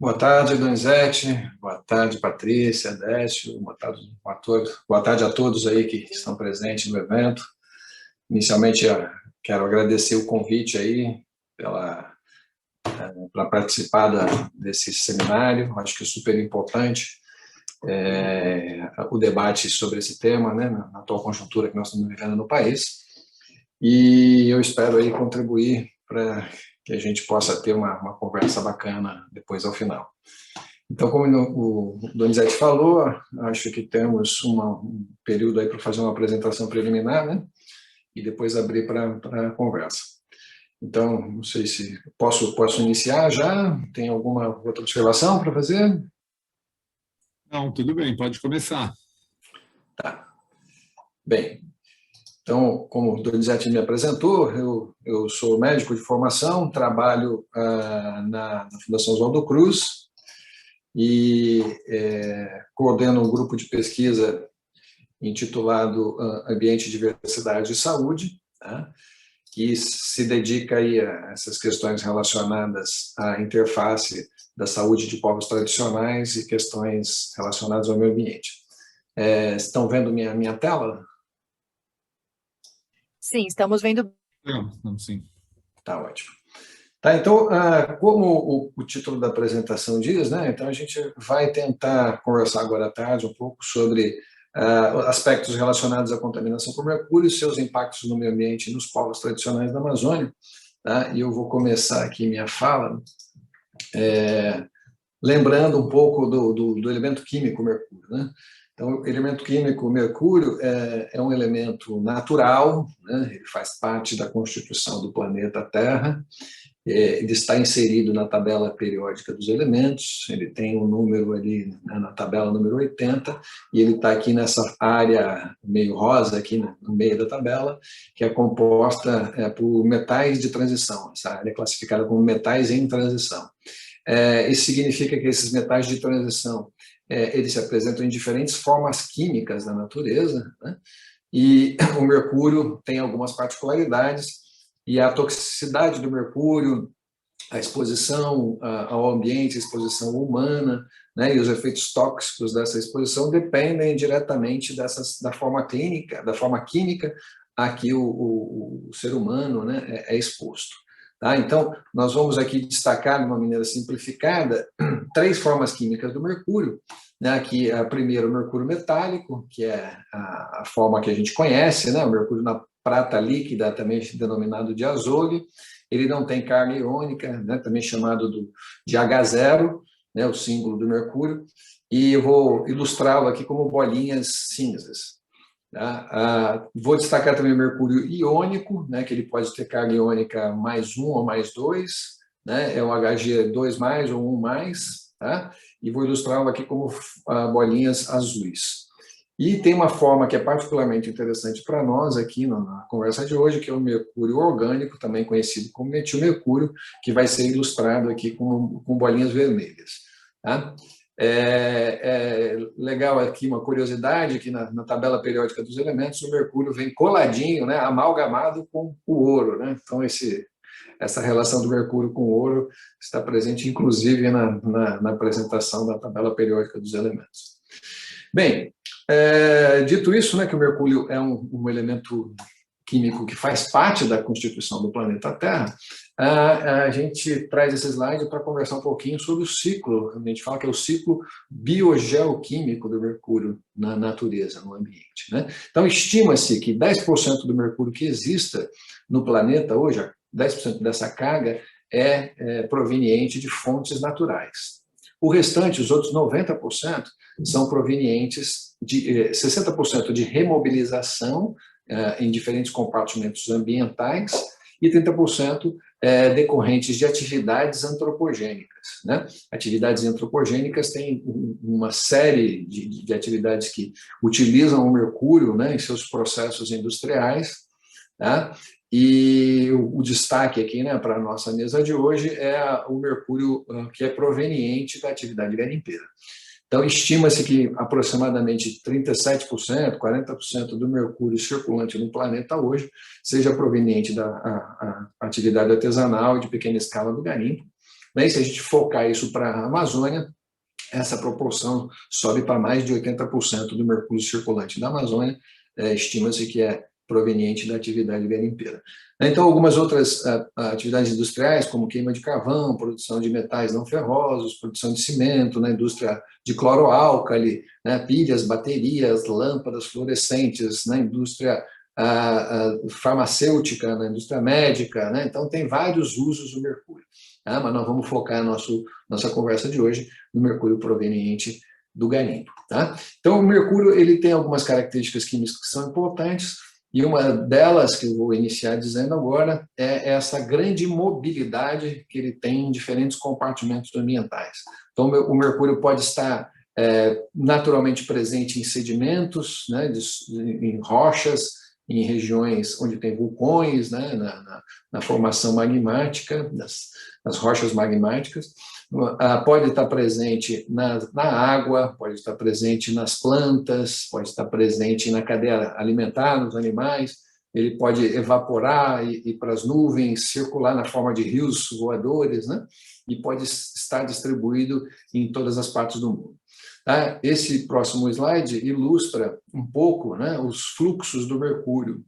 Boa tarde, Donizete. Boa tarde, Patrícia, Décio. Boa tarde a todos aí que estão presentes no evento. Inicialmente, quero agradecer o convite aí para participar desse seminário. Acho que é super importante o debate sobre esse tema, né, na atual conjuntura que nós estamos vivendo no país. E eu espero aí contribuir para que a gente possa ter uma conversa bacana depois ao final. Então, como o Donizete falou, acho que temos um período aí para fazer uma apresentação preliminar, né? E depois abrir para a conversa. Então, não sei se posso iniciar já? Tem alguma outra observação para fazer? Não, tudo bem, pode começar. Tá. Bem, então, como o Donizete me apresentou, eu sou médico de formação, trabalho na Fundação Oswaldo Cruz, e coordeno um grupo de pesquisa intitulado Ambiente, Diversidade e Saúde, tá? Que se dedica aí a essas questões relacionadas à interface da saúde de povos tradicionais e questões relacionadas ao meio ambiente. Estão vendo minha tela? Sim, estamos vendo. Não, sim. Tá ótimo. Tá, então, como o título da apresentação diz, né, então a gente vai tentar conversar agora à tarde um pouco sobre aspectos relacionados à contaminação por mercúrio e seus impactos no meio ambiente e nos povos tradicionais da Amazônia. Tá? E eu vou começar aqui minha fala lembrando um pouco do elemento químico mercúrio, né? Então, o elemento químico mercúrio é um elemento natural, né? Ele faz parte da constituição do planeta Terra. Ele está inserido na tabela periódica dos elementos, ele tem um número ali, né, na tabela número 80, e ele está aqui nessa área meio rosa, aqui no meio da tabela, que é composta por metais de transição. Essa área é classificada como metais em transição. Isso significa que esses metais de transição eles se apresentam em diferentes formas químicas da natureza, né? E o mercúrio tem algumas particularidades, e a toxicidade do mercúrio, a exposição ao ambiente, a exposição humana, né, e os efeitos tóxicos dessa exposição dependem diretamente da forma clínica, da forma química a que o ser humano, né, é exposto. Tá? Então, nós vamos aqui destacar de uma maneira simplificada 3 formas químicas do mercúrio, né? Aqui, primeiro, o mercúrio metálico, que é a forma que a gente conhece, né? O mercúrio na prata líquida, também denominado de azole. Ele não tem carga iônica, né? Também chamado de H0, né? O símbolo do mercúrio, e eu vou ilustrá-lo aqui como bolinhas cinzas. Tá? Vou destacar também o mercúrio iônico, né, que ele pode ter carga iônica +1 ou +2, né, é o Hg2+, ou 1+, tá? E vou ilustrá-lo aqui como bolinhas azuis. E tem uma forma que é particularmente interessante para nós aqui na conversa de hoje, que é o mercúrio orgânico, também conhecido como metilmercúrio, que vai ser ilustrado aqui com bolinhas vermelhas. Tá? Legal aqui uma curiosidade, que na tabela periódica dos elementos, o mercúrio vem coladinho, né, amalgamado com o ouro, né? Então, essa relação do mercúrio com o ouro está presente, inclusive, na apresentação da tabela periódica dos elementos. Bem, dito isso, né, que o mercúrio é um elemento químico que faz parte da constituição do planeta Terra, a gente traz esse slide para conversar um pouquinho sobre o ciclo. A gente fala que é o ciclo biogeoquímico do mercúrio na natureza, no ambiente, né? Então, estima-se que 10% do mercúrio que exista no planeta hoje, 10% dessa carga é proveniente de fontes naturais. O restante, os outros 90%, são provenientes de 60% de remobilização em diferentes compartimentos ambientais e 30% decorrentes de atividades antropogênicas, né? Atividades antropogênicas têm uma série de atividades que utilizam o mercúrio, né, em seus processos industriais, tá? E o destaque aqui, né, para a nossa mesa de hoje é o mercúrio que é proveniente da atividade garimpeira. Então, estima-se que aproximadamente 37%, 40% do mercúrio circulante no planeta hoje seja proveniente da atividade artesanal e de pequena escala do garimpo, né? E se a gente focar isso para a Amazônia, essa proporção sobe para mais de 80% do mercúrio circulante da Amazônia, estima-se que é proveniente da atividade garimpeira. Então, algumas outras atividades industriais, como queima de carvão, produção de metais não ferrosos, produção de cimento, na indústria de cloroálcali, né, pilhas, baterias, lâmpadas fluorescentes, na indústria farmacêutica, na indústria médica, né? Então, tem vários usos do mercúrio. Tá? Mas nós vamos focar nossa conversa de hoje no mercúrio proveniente do garimpo. Tá? Então, o mercúrio ele tem algumas características químicas que são importantes, e uma delas, que eu vou iniciar dizendo agora, é essa grande mobilidade que ele tem em diferentes compartimentos ambientais. Então, o mercúrio pode estar naturalmente presente em sedimentos, né, em rochas, em regiões onde tem vulcões, né, na formação magmática, nas rochas magmáticas. Pode estar presente na água, pode estar presente nas plantas, pode estar presente na cadeia alimentar, nos animais, ele pode evaporar e ir para as nuvens, circular na forma de rios voadores, né? E pode estar distribuído em todas as partes do mundo. Tá? Esse próximo slide ilustra um pouco, né, os fluxos do mercúrio.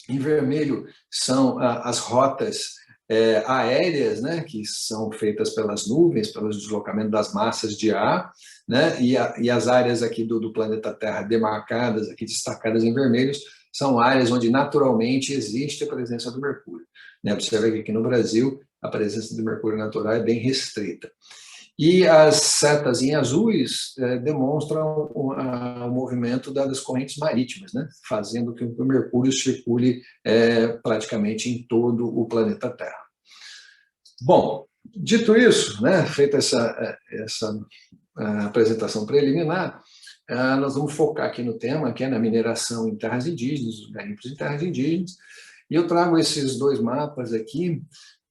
Em vermelho são as rotas aéreas, né, que são feitas pelas nuvens, pelo deslocamento das massas de ar, né, e as áreas aqui do planeta Terra demarcadas, aqui destacadas em vermelhos, são áreas onde naturalmente existe a presença do mercúrio. Né? Observe que aqui no Brasil a presença do mercúrio natural é bem restrita. E as setas em azuis demonstram o movimento das correntes marítimas, né? Fazendo que o mercúrio circule praticamente em todo o planeta Terra. Bom, dito isso, né, feita essa apresentação preliminar, nós vamos focar aqui no tema, que é na mineração em terras indígenas, os garimpos em terras indígenas, e eu trago esses dois mapas aqui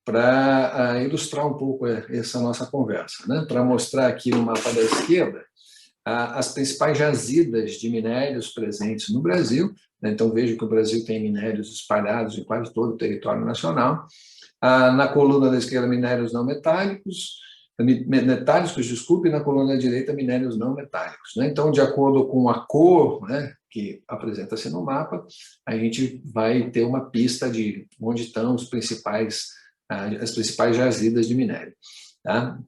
para ilustrar um pouco essa nossa conversa, né? Para mostrar aqui no mapa da esquerda as principais jazidas de minérios presentes no Brasil, né? Então, vejo que o Brasil tem minérios espalhados em quase todo o território nacional. Na coluna da esquerda, minérios não metálicos, desculpe, e na coluna da direita, minérios não metálicos. Né? Então, de acordo com a cor, né, que apresenta-se no mapa, a gente vai ter uma pista de onde estão as principais jazidas de minério. Tá?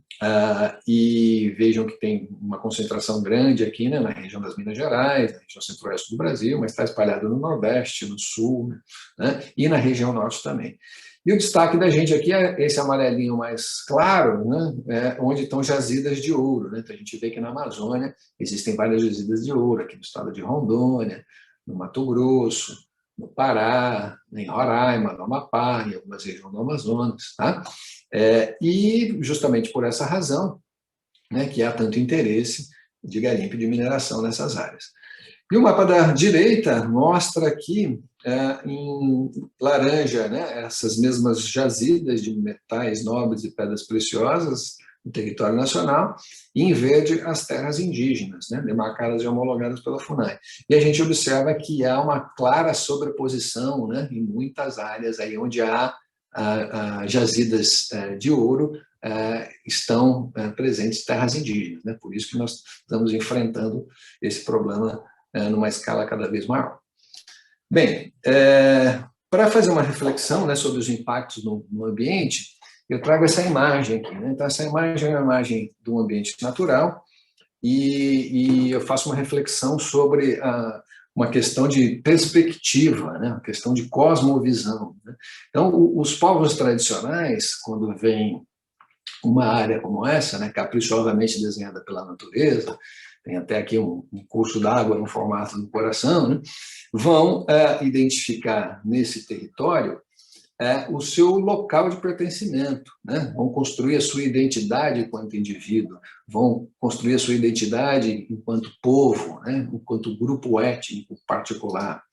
E vejam que tem uma concentração grande aqui, né, na região das Minas Gerais, na região centro-oeste do Brasil, mas está espalhado no Nordeste, no Sul, né, e na região Norte também. E o destaque da gente aqui é esse amarelinho mais claro, né, onde estão jazidas de ouro. Né? Então, a gente vê que na Amazônia existem várias jazidas de ouro, aqui no estado de Rondônia, no Mato Grosso, no Pará, em Roraima, no Amapá, em algumas regiões do Amazonas. Tá? E justamente por essa razão, né, que há tanto interesse de garimpo e de mineração nessas áreas. E o mapa da direita mostra aqui, em laranja, né, essas mesmas jazidas de metais nobres e pedras preciosas no território nacional, e em verde as terras indígenas, né, demarcadas e homologadas pela FUNAI. E a gente observa que há uma clara sobreposição, né, em muitas áreas aí onde há jazidas de ouro, estão presentes terras indígenas. Né, por isso que nós estamos enfrentando esse problema numa escala cada vez maior. Bem, para fazer uma reflexão, né, sobre os impactos no ambiente, eu trago essa imagem aqui. Né? Então, essa imagem é uma imagem de um ambiente natural e eu faço uma reflexão sobre uma questão de perspectiva, né? Uma questão de cosmovisão. Né? Então, os povos tradicionais, quando vêm uma área como essa, né, caprichosamente desenhada pela natureza, tem até aqui um curso d'água no formato do coração, né, vão identificar nesse território o seu local de pertencimento, né? Vão construir a sua identidade enquanto indivíduo, vão construir a sua identidade enquanto povo, né? Enquanto grupo étnico particular.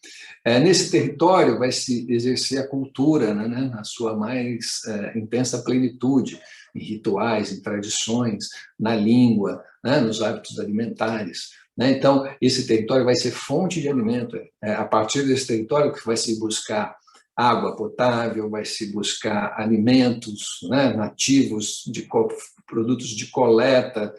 Nesse território vai se exercer a cultura, né? Na sua mais intensa plenitude, em rituais, em tradições, na língua, né? Nos hábitos alimentares. Né? Então, esse território vai ser fonte de alimento. A partir desse território que vai se buscar água potável, vai se buscar alimentos, né, nativos, produtos de coleta,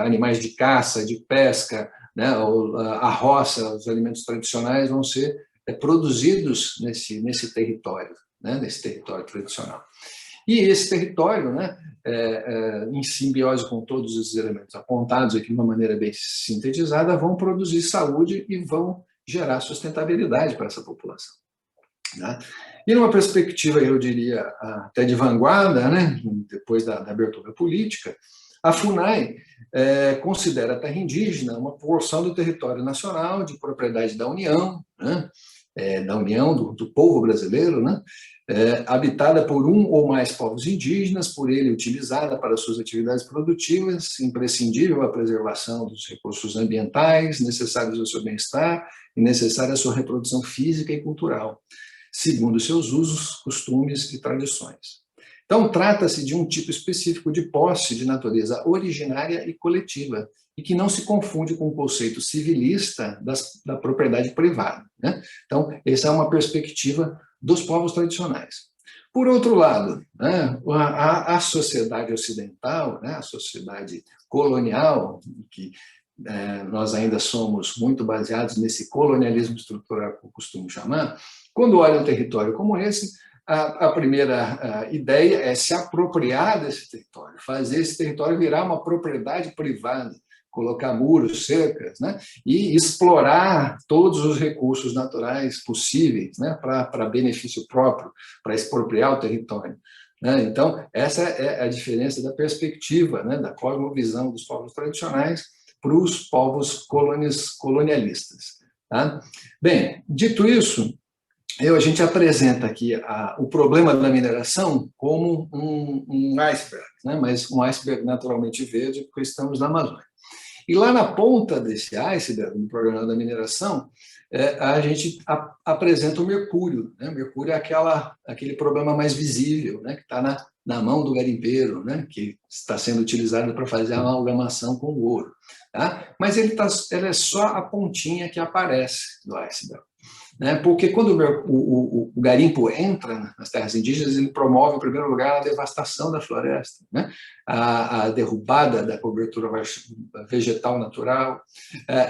animais de caça, de pesca, né, a roça, os alimentos tradicionais vão ser produzidos nesse território, né, nesse território tradicional. E esse território, né, em simbiose com todos os elementos apontados aqui de uma maneira bem sintetizada, vão produzir saúde e vão gerar sustentabilidade para essa população. Né? E numa perspectiva, eu diria, até de vanguarda, né, depois da abertura política, a FUNAI considera a terra indígena uma porção do território nacional de propriedade da União, né, do povo brasileiro, né, habitada por um ou mais povos indígenas, por ele utilizada para suas atividades produtivas, imprescindível à preservação dos recursos ambientais necessários ao seu bem-estar e necessária à sua reprodução física e cultural, segundo seus usos, costumes e tradições. Então, trata-se de um tipo específico de posse de natureza originária e coletiva, e que não se confunde com o conceito civilista da propriedade privada, né? Então, essa é uma perspectiva dos povos tradicionais. Por outro lado, né, a sociedade ocidental, né, a sociedade colonial, que nós ainda somos muito baseados nesse colonialismo estrutural que eu costumo chamar, quando olha um território como esse, a primeira ideia é se apropriar desse território, fazer esse território virar uma propriedade privada, colocar muros, cercas, né, e explorar todos os recursos naturais possíveis, né, para benefício próprio, para expropriar o território. Né? Então, essa é a diferença da perspectiva, né, da cosmovisão dos povos tradicionais para os povos colonialistas. Tá? Bem, dito isso, a gente apresenta aqui o problema da mineração como um iceberg, né? Mas um iceberg naturalmente verde, porque estamos na Amazônia. E lá na ponta desse iceberg, no problema da mineração, a gente apresenta o mercúrio. Né? O mercúrio é aquele problema mais visível, né? Que está na mão do garimpeiro, né? Que está sendo utilizado para fazer a amalgamação com o ouro. Tá? Mas ele é só a pontinha que aparece do iceberg. Né? Porque quando o garimpo entra nas terras indígenas, ele promove, em primeiro lugar, a devastação da floresta, né? A derrubada da cobertura vegetal natural.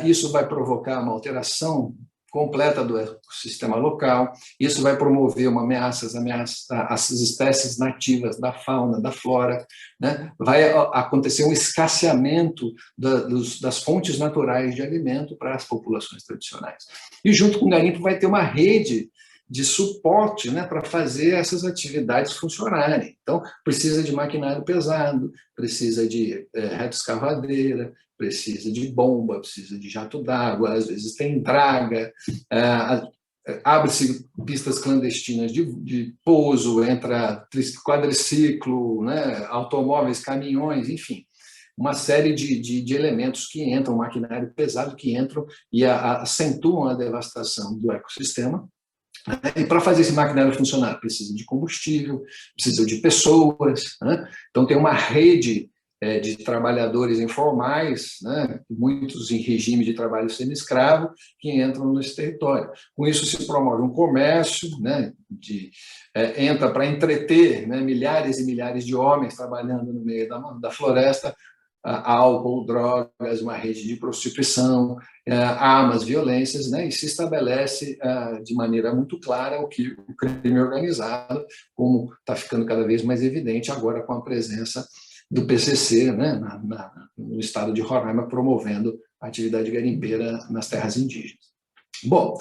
Isso vai provocar uma alteração completa do ecossistema local, isso vai promover uma ameaça às espécies nativas da fauna, da flora, né? Vai acontecer um escasseamento das fontes naturais de alimento para as populações tradicionais. E junto com o garimpo vai ter uma rede de suporte, né, para fazer essas atividades funcionarem. Então, precisa de maquinário pesado, precisa de retroescavadeira, precisa de bomba, precisa de jato d'água, às vezes tem draga, abre-se pistas clandestinas de pouso, entra quadriciclo, né, automóveis, caminhões, enfim, uma série de elementos que entram, maquinário pesado que entram e acentuam a devastação do ecossistema. E para fazer esse maquinário funcionar, precisa de combustível, precisa de pessoas, né? Então tem uma rede de trabalhadores informais, né? Muitos em regime de trabalho semi-escravo, que entram nesse território. Com isso se promove um comércio, né? Entra para entreter, né? Milhares e milhares de homens trabalhando no meio da floresta, álcool, drogas, uma rede de prostituição, armas, violências, né? E se estabelece de maneira muito clara o crime organizado, como está ficando cada vez mais evidente agora com a presença do PCC, né? No estado de Roraima, promovendo a atividade garimpeira nas terras indígenas. Bom,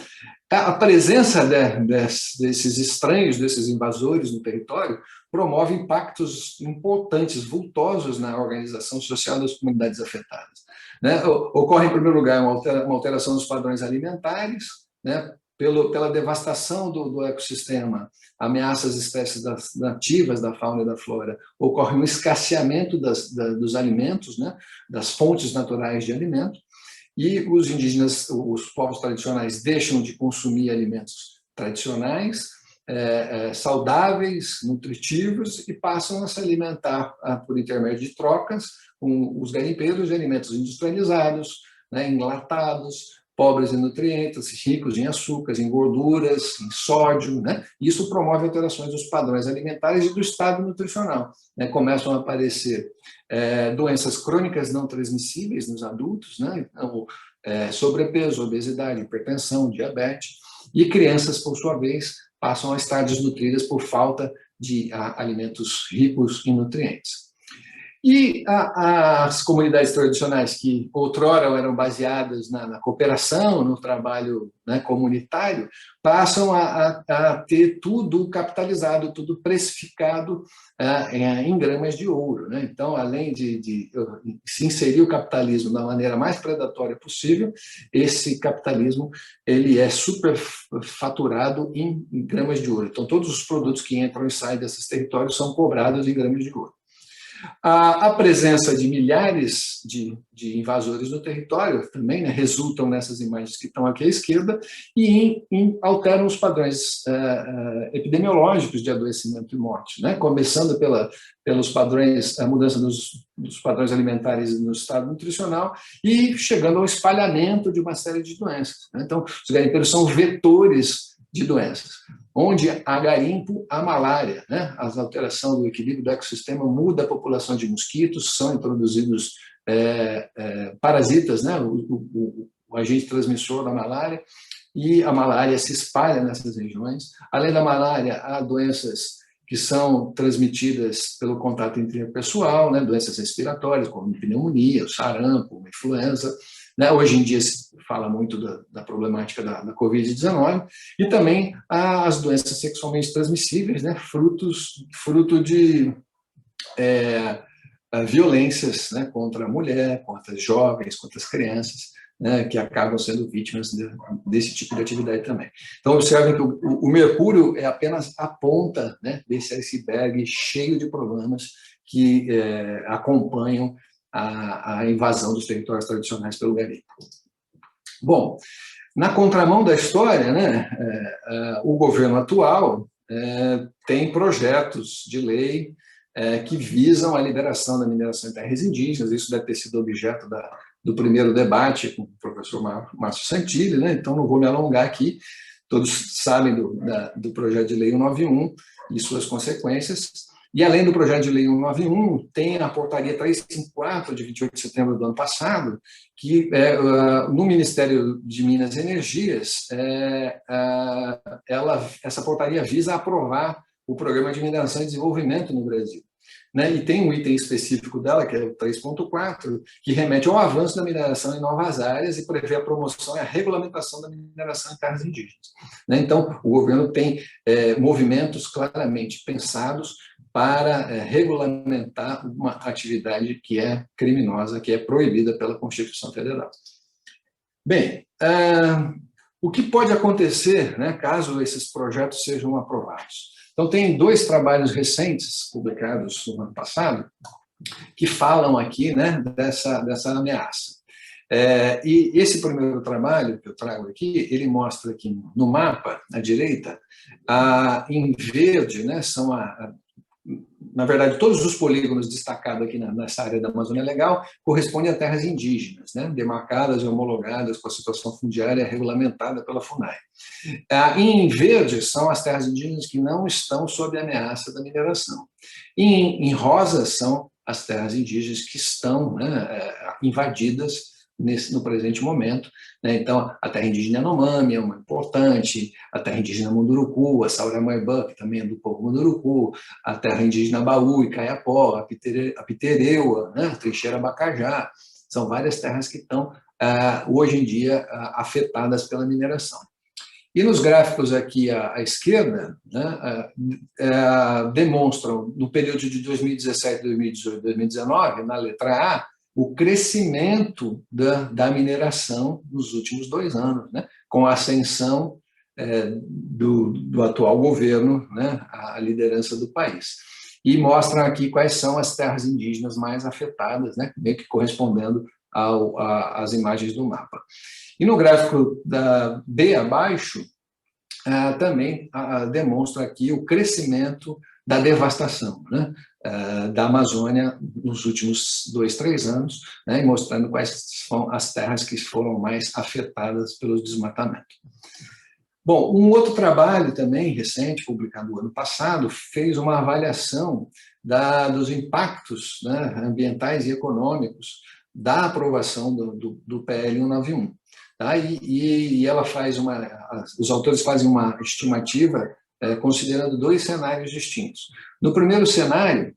a presença desses estranhos, desses invasores no território, promove impactos importantes, vultosos na organização social das comunidades afetadas. Né? Ocorre, em primeiro lugar, uma alteração dos padrões alimentares, né? Pela devastação do ecossistema, ameaça às espécies nativas da fauna e da flora, ocorre um escasseamento dos alimentos, né? Das fontes naturais de alimento, e os indígenas, os povos tradicionais, deixam de consumir alimentos tradicionais, saudáveis, nutritivos, e passam a se alimentar por intermédio de trocas com os garimpeiros de alimentos industrializados, né, enlatados, pobres em nutrientes, ricos em açúcares, em gorduras, em sódio, né? Isso promove alterações dos padrões alimentares e do estado nutricional, né? Começam a aparecer doenças crônicas não transmissíveis nos adultos, né? Então, sobrepeso, obesidade, hipertensão, diabetes, e crianças, por sua vez, passam a estar desnutridas por falta de alimentos ricos em nutrientes. E as comunidades tradicionais que outrora eram baseadas na cooperação, no trabalho, né, comunitário, passam a ter tudo capitalizado, tudo precificado em gramas de ouro, né? Então, além de se inserir o capitalismo da maneira mais predatória possível, esse capitalismo ele é superfaturado em gramas de ouro. Então, todos os produtos que entram e saem desses territórios são cobrados em gramas de ouro. A presença de milhares de invasores no território também, né, resultam nessas imagens que estão aqui à esquerda e alteram os padrões epidemiológicos de adoecimento e morte, né, começando pelos padrões, a mudança dos padrões alimentares no estado nutricional e chegando ao espalhamento de uma série de doenças, né? Então, os garimpeiros são vetores de doenças. Onde há garimpo, há malária, né? A alteração do equilíbrio do ecossistema muda a população de mosquitos, são introduzidos parasitas, né? O agente transmissor da malária, e a malária se espalha nessas regiões. Além da malária, há doenças que são transmitidas pelo contato interpessoal, né? Doenças respiratórias, como pneumonia, o sarampo, a influenza, né? Hoje em dia se fala muito da problemática da Covid-19, e também as doenças sexualmente transmissíveis, né? fruto de violências, né? Contra a mulher, contra as jovens, contra as crianças, né? Que acabam sendo vítimas desse tipo de atividade também. Então, observem que o mercúrio é apenas a ponta, né, desse iceberg cheio de problemas que acompanham a invasão dos territórios tradicionais pelo garimpo. Bom, na contramão da história, né, o governo atual tem projetos de lei que visam a liberação da mineração em terras indígenas. Isso deve ter sido objeto do primeiro debate com o professor Márcio Santilli, né? Então não vou me alongar aqui, todos sabem do projeto de lei 191 e suas consequências. E, além do projeto de lei 191, tem a portaria 354, de 28 de setembro do ano passado, que, no Ministério de Minas e Energias, essa portaria visa aprovar o Programa de Mineração e Desenvolvimento no Brasil, né? E tem um item específico dela, que é o 3.4, que remete ao avanço da mineração em novas áreas e prevê a promoção e a regulamentação da mineração em terras indígenas, né? Então, o governo tem movimentos claramente pensados para regulamentar uma atividade que é criminosa, que é proibida pela Constituição Federal. Bem, o que pode acontecer, né, caso esses projetos sejam aprovados? Então, tem 2 trabalhos recentes, publicados no ano passado, que falam aqui, né, dessa ameaça. E esse primeiro trabalho que eu trago aqui, ele mostra aqui no mapa, à direita, em verde, né, são na verdade, todos os polígonos destacados aqui nessa área da Amazônia Legal correspondem a terras indígenas, né, demarcadas e homologadas com a situação fundiária regulamentada pela FUNAI. Em verde são as terras indígenas que não estão sob ameaça da mineração. Em rosa são as terras indígenas que estão, né, invadidas no presente momento, né? Então, a terra indígena Yanomami é uma importante, a terra indígena Munduruku, a Sauramaibã, que também é do povo Munduruku, a terra indígena Baú e Caiapó, a Pitereua, né? A Trincheira Bacajá, são várias terras que estão, hoje em dia, afetadas pela mineração. E nos gráficos aqui à esquerda, né, demonstram, no período de 2017, 2018, 2019, na letra A, o crescimento da mineração nos últimos 2 anos, né, com a ascensão do atual governo, né, à liderança do país. E mostram aqui quais são as terras indígenas mais afetadas, né, meio que correspondendo às imagens do mapa. E no gráfico da B abaixo, também demonstra aqui o crescimento da devastação, né? da Amazônia nos últimos 2, 3 anos, né, e mostrando quais são as terras que foram mais afetadas pelo desmatamento. Bom, um outro trabalho também recente, publicado no ano passado, fez uma avaliação dos impactos, né, ambientais e econômicos da aprovação do PL 191. Tá? E ela os autores fazem uma estimativa considerando 2 cenários distintos. No primeiro cenário,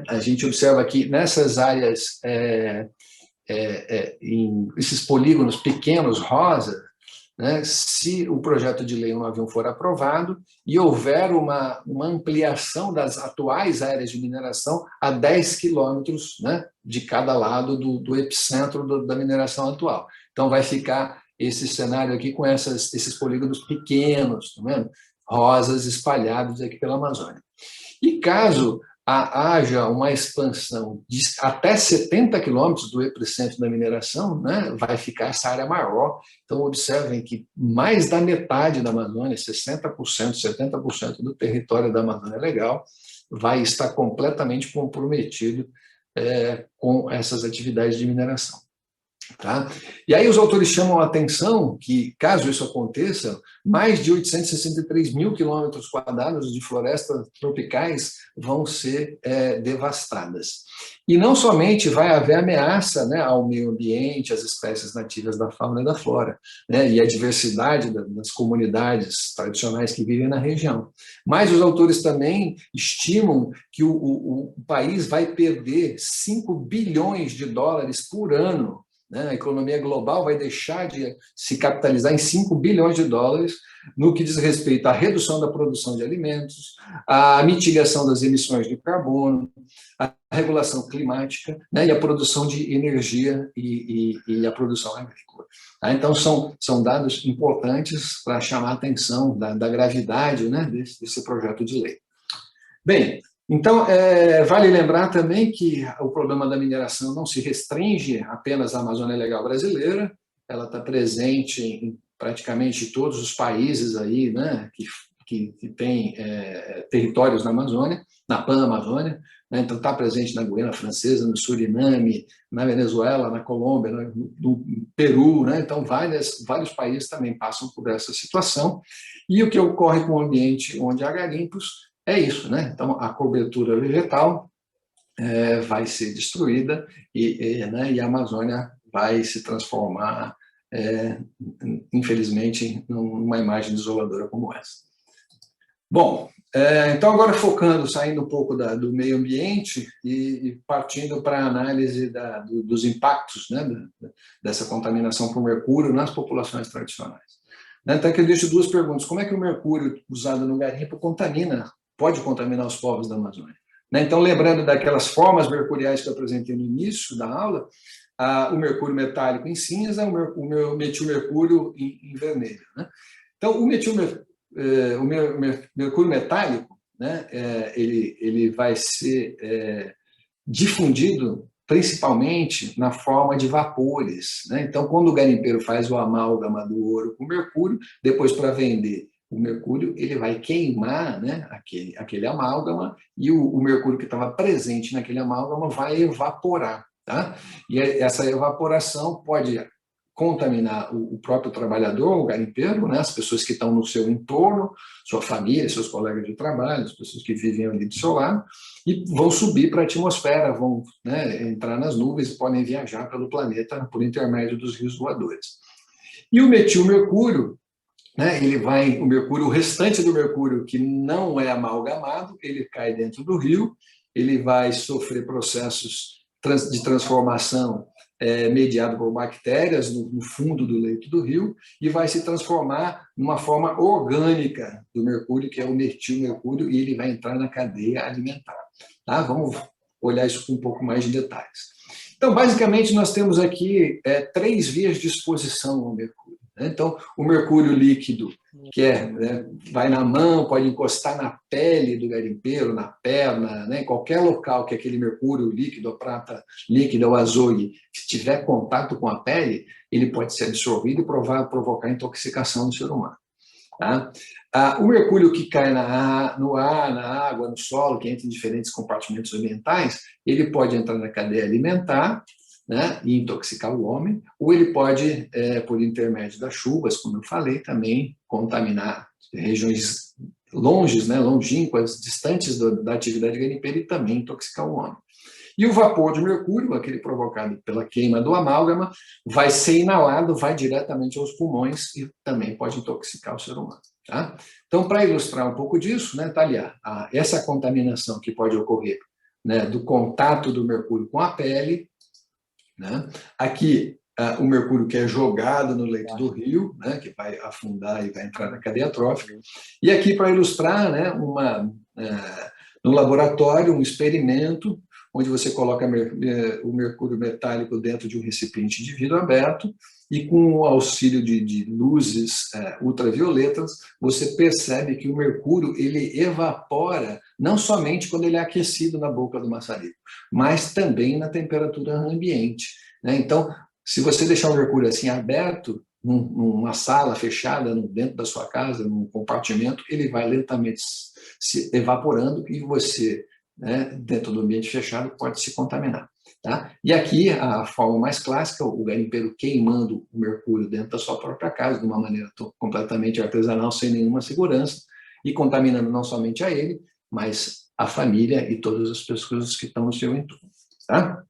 a gente observa que nessas áreas, esses polígonos pequenos, rosa, né, se o projeto de lei 191 for aprovado e houver uma ampliação das atuais áreas de mineração a 10 quilômetros, né, de cada lado do epicentro da mineração atual. Então, vai ficar esse cenário aqui com esses polígonos pequenos, tá vendo? Rosas espalhados aqui pela Amazônia. E caso haja uma expansão de até 70 quilômetros do epicentro da mineração, né, vai ficar essa área maior. Então, observem que mais da metade da Amazônia, 60%, 70% do território da Amazônia Legal, vai estar completamente comprometido com essas atividades de mineração. Tá? E aí os autores chamam a atenção que, caso isso aconteça, mais de 863 mil quilômetros quadrados de florestas tropicais vão ser devastadas. E não somente vai haver ameaça, né, ao meio ambiente, às espécies nativas da fauna e da flora, né, e à diversidade das comunidades tradicionais que vivem na região, mas os autores também estimam que o país vai perder 5 bilhões de dólares por ano. A economia global vai deixar de se capitalizar em 5 bilhões de dólares no que diz respeito à redução da produção de alimentos, à mitigação das emissões de carbono, à regulação climática, né, e à produção de energia e a produção agrícola. Então, são dados importantes para chamar a atenção da gravidade, né, desse projeto de lei. Bem, então, vale lembrar também que o problema da mineração não se restringe apenas à Amazônia Legal brasileira, ela está presente em praticamente todos os países aí, né, que têm territórios na Amazônia, na Pan-Amazônia, né, então está presente na Guiana Francesa, no Suriname, na Venezuela, na Colômbia, no Peru, né, então vários países também passam por essa situação, e o que ocorre com o ambiente onde há garimpos é isso, né? Então, a cobertura vegetal vai ser destruída e a Amazônia vai se transformar, infelizmente, numa imagem desoladora como essa. Bom, então agora saindo um pouco do meio ambiente e partindo para a análise dos impactos, né, dessa contaminação por mercúrio nas populações tradicionais. Então, aqui eu deixo 2 perguntas. Como é que o mercúrio usado no garimpo pode contaminar os povos da Amazônia? Então, lembrando daquelas formas mercuriais que eu apresentei no início da aula, o mercúrio metálico em cinza, o metilmercúrio em vermelho. Né? Então, o mercúrio metálico, né, ele vai ser difundido principalmente na forma de vapores. Né? Então, quando o garimpeiro faz o amálgama do ouro com mercúrio, depois para vender o mercúrio, ele vai queimar, né, aquele amálgama, e o mercúrio que estava presente naquele amálgama vai evaporar. Tá? E essa evaporação pode contaminar o próprio trabalhador, o garimpeiro, né, as pessoas que estão no seu entorno, sua família, seus colegas de trabalho, as pessoas que vivem ali do seu lado, e vão subir para a atmosfera, vão, né, entrar nas nuvens e podem viajar pelo planeta por intermédio dos rios voadores. E o metilmercúrio, né, o restante do mercúrio que não é amalgamado, ele cai dentro do rio, ele vai sofrer processos de transformação mediado por bactérias no fundo do leito do rio e vai se transformar numa forma orgânica do mercúrio, que é o metilmercúrio, e ele vai entrar na cadeia alimentar. Tá? Vamos olhar isso com um pouco mais de detalhes. Então, basicamente, nós temos aqui 3 vias de exposição ao mercúrio. Então, o mercúrio líquido, que vai na mão, pode encostar na pele do garimpeiro, na perna, né, em qualquer local que aquele mercúrio líquido, a prata líquida, o azogue, se tiver contato com a pele, ele pode ser absorvido e provocar intoxicação no ser humano. Tá? O mercúrio que cai no ar, na água, no solo, que entra em diferentes compartimentos ambientais, ele pode entrar na cadeia alimentar, né, e intoxicar o homem, ou ele pode, por intermédio das chuvas, como eu falei, também contaminar regiões longes, né, longínquas, distantes da atividade garimpeira e também intoxicar o homem. E o vapor de mercúrio, aquele provocado pela queima do amálgama, vai ser inalado, vai diretamente aos pulmões e também pode intoxicar o ser humano. Tá? Então, para ilustrar um pouco disso, né, tá ali, essa contaminação que pode ocorrer, né, do contato do mercúrio com a pele, né? Aqui, o mercúrio que é jogado no leito do rio, né, que vai afundar e vai entrar na cadeia trófica. E aqui, para ilustrar, né, no laboratório, um experimento onde você coloca o mercúrio metálico dentro de um recipiente de vidro aberto e com o auxílio de luzes ultravioletas, você percebe que o mercúrio ele evapora não somente quando ele é aquecido na boca do maçarico, mas também na temperatura ambiente. Né? Então, se você deixar o mercúrio assim aberto, numa sala fechada, dentro da sua casa, num compartimento, ele vai lentamente se evaporando e você, né, dentro do ambiente fechado, pode se contaminar. Tá? E aqui, a forma mais clássica, o garimpeiro queimando o mercúrio dentro da sua própria casa, de uma maneira completamente artesanal, sem nenhuma segurança, e contaminando não somente a ele, mas a família e todas as pessoas que estão no seu entorno. Tá?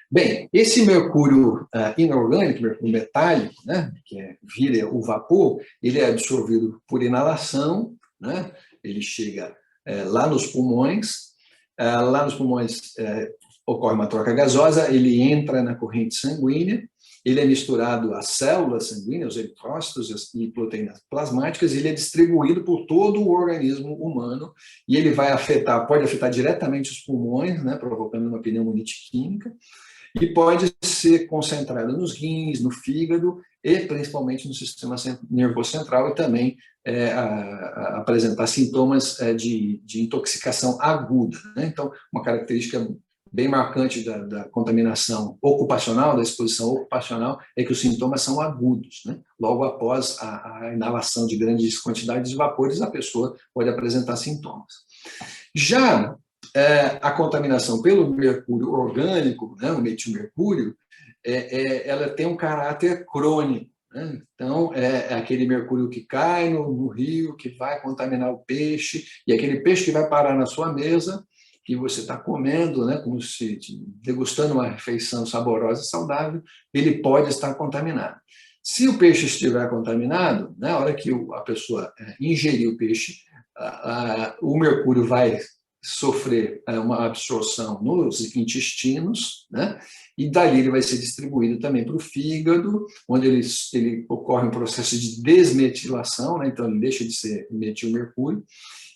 Bem, esse mercúrio inorgânico, mercúrio metálico, né, que vira o vapor, ele é absorvido por inalação, né, ele chega lá nos pulmões, ocorre uma troca gasosa, ele entra na corrente sanguínea, ele é misturado às células sanguíneas, os eritrócitos e proteínas plasmáticas, e ele é distribuído por todo o organismo humano, e ele pode afetar diretamente os pulmões, né, provocando uma pneumonite química, e pode ser concentrado nos rins, no fígado e principalmente no sistema nervoso central e também apresentar sintomas de intoxicação aguda. Né? Então, uma característica bem marcante da contaminação ocupacional, da exposição ocupacional, é que os sintomas são agudos. Né? Logo após a inalação de grandes quantidades de vapores, a pessoa pode apresentar sintomas. Já a contaminação pelo mercúrio orgânico, né, o metilmercúrio, ela tem um caráter crônico. Né? Então, é aquele mercúrio que cai no rio, que vai contaminar o peixe, e aquele peixe que vai parar na sua mesa, que você está comendo, né, como se degustando uma refeição saborosa e saudável, ele pode estar contaminado. Se o peixe estiver contaminado, na hora que a pessoa ingerir o peixe, o mercúrio vai sofrer uma absorção nos intestinos, né? E dali ele vai ser distribuído também para o fígado, onde ele ocorre um processo de desmetilação, né? Então ele deixa de ser metilmercúrio,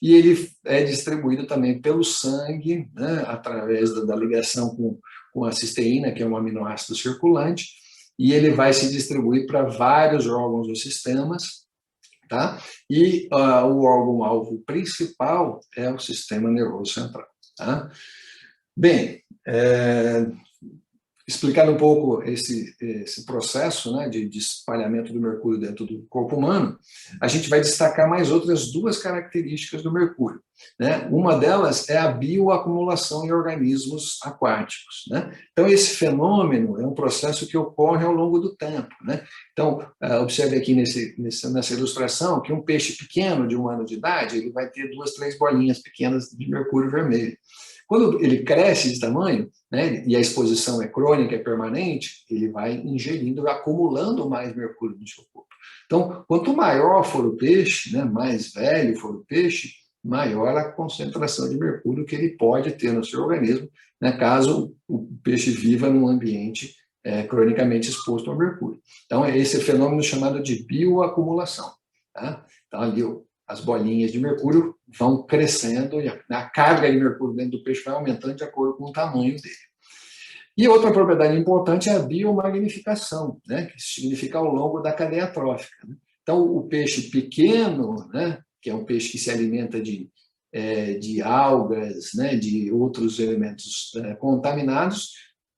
e ele é distribuído também pelo sangue, né? Através da ligação com a cisteína, que é um aminoácido circulante, e ele vai se distribuir para vários órgãos ou sistemas. Tá? E o órgão-alvo principal é o sistema nervoso central. Tá? Bem, explicando um pouco esse processo, né, de espalhamento do mercúrio dentro do corpo humano, a gente vai destacar mais outras duas características do mercúrio. Né? Uma delas é a bioacumulação em organismos aquáticos. Né? Então, esse fenômeno é um processo que ocorre ao longo do tempo. Né? Então, observe aqui nessa ilustração que um peixe pequeno, de 1 ano de idade, ele vai ter 2, 3 bolinhas pequenas de mercúrio vermelho. Quando ele cresce de tamanho, né, e a exposição é crônica, é permanente, ele vai ingerindo, acumulando mais mercúrio no seu corpo. Então, quanto maior for o peixe, né, mais velho for o peixe, maior a concentração de mercúrio que ele pode ter no seu organismo, né, caso o peixe viva num ambiente cronicamente exposto ao mercúrio. Então, é esse fenômeno chamado de bioacumulação. Tá? Então, ali as bolinhas de mercúrio vão crescendo e a carga de mercúrio dentro do peixe vai aumentando de acordo com o tamanho dele. E outra propriedade importante é a biomagnificação, né, que significa ao longo da cadeia trófica. Né? Então, o peixe pequeno, né, que é um peixe que se alimenta de algas, né, de outros elementos contaminados,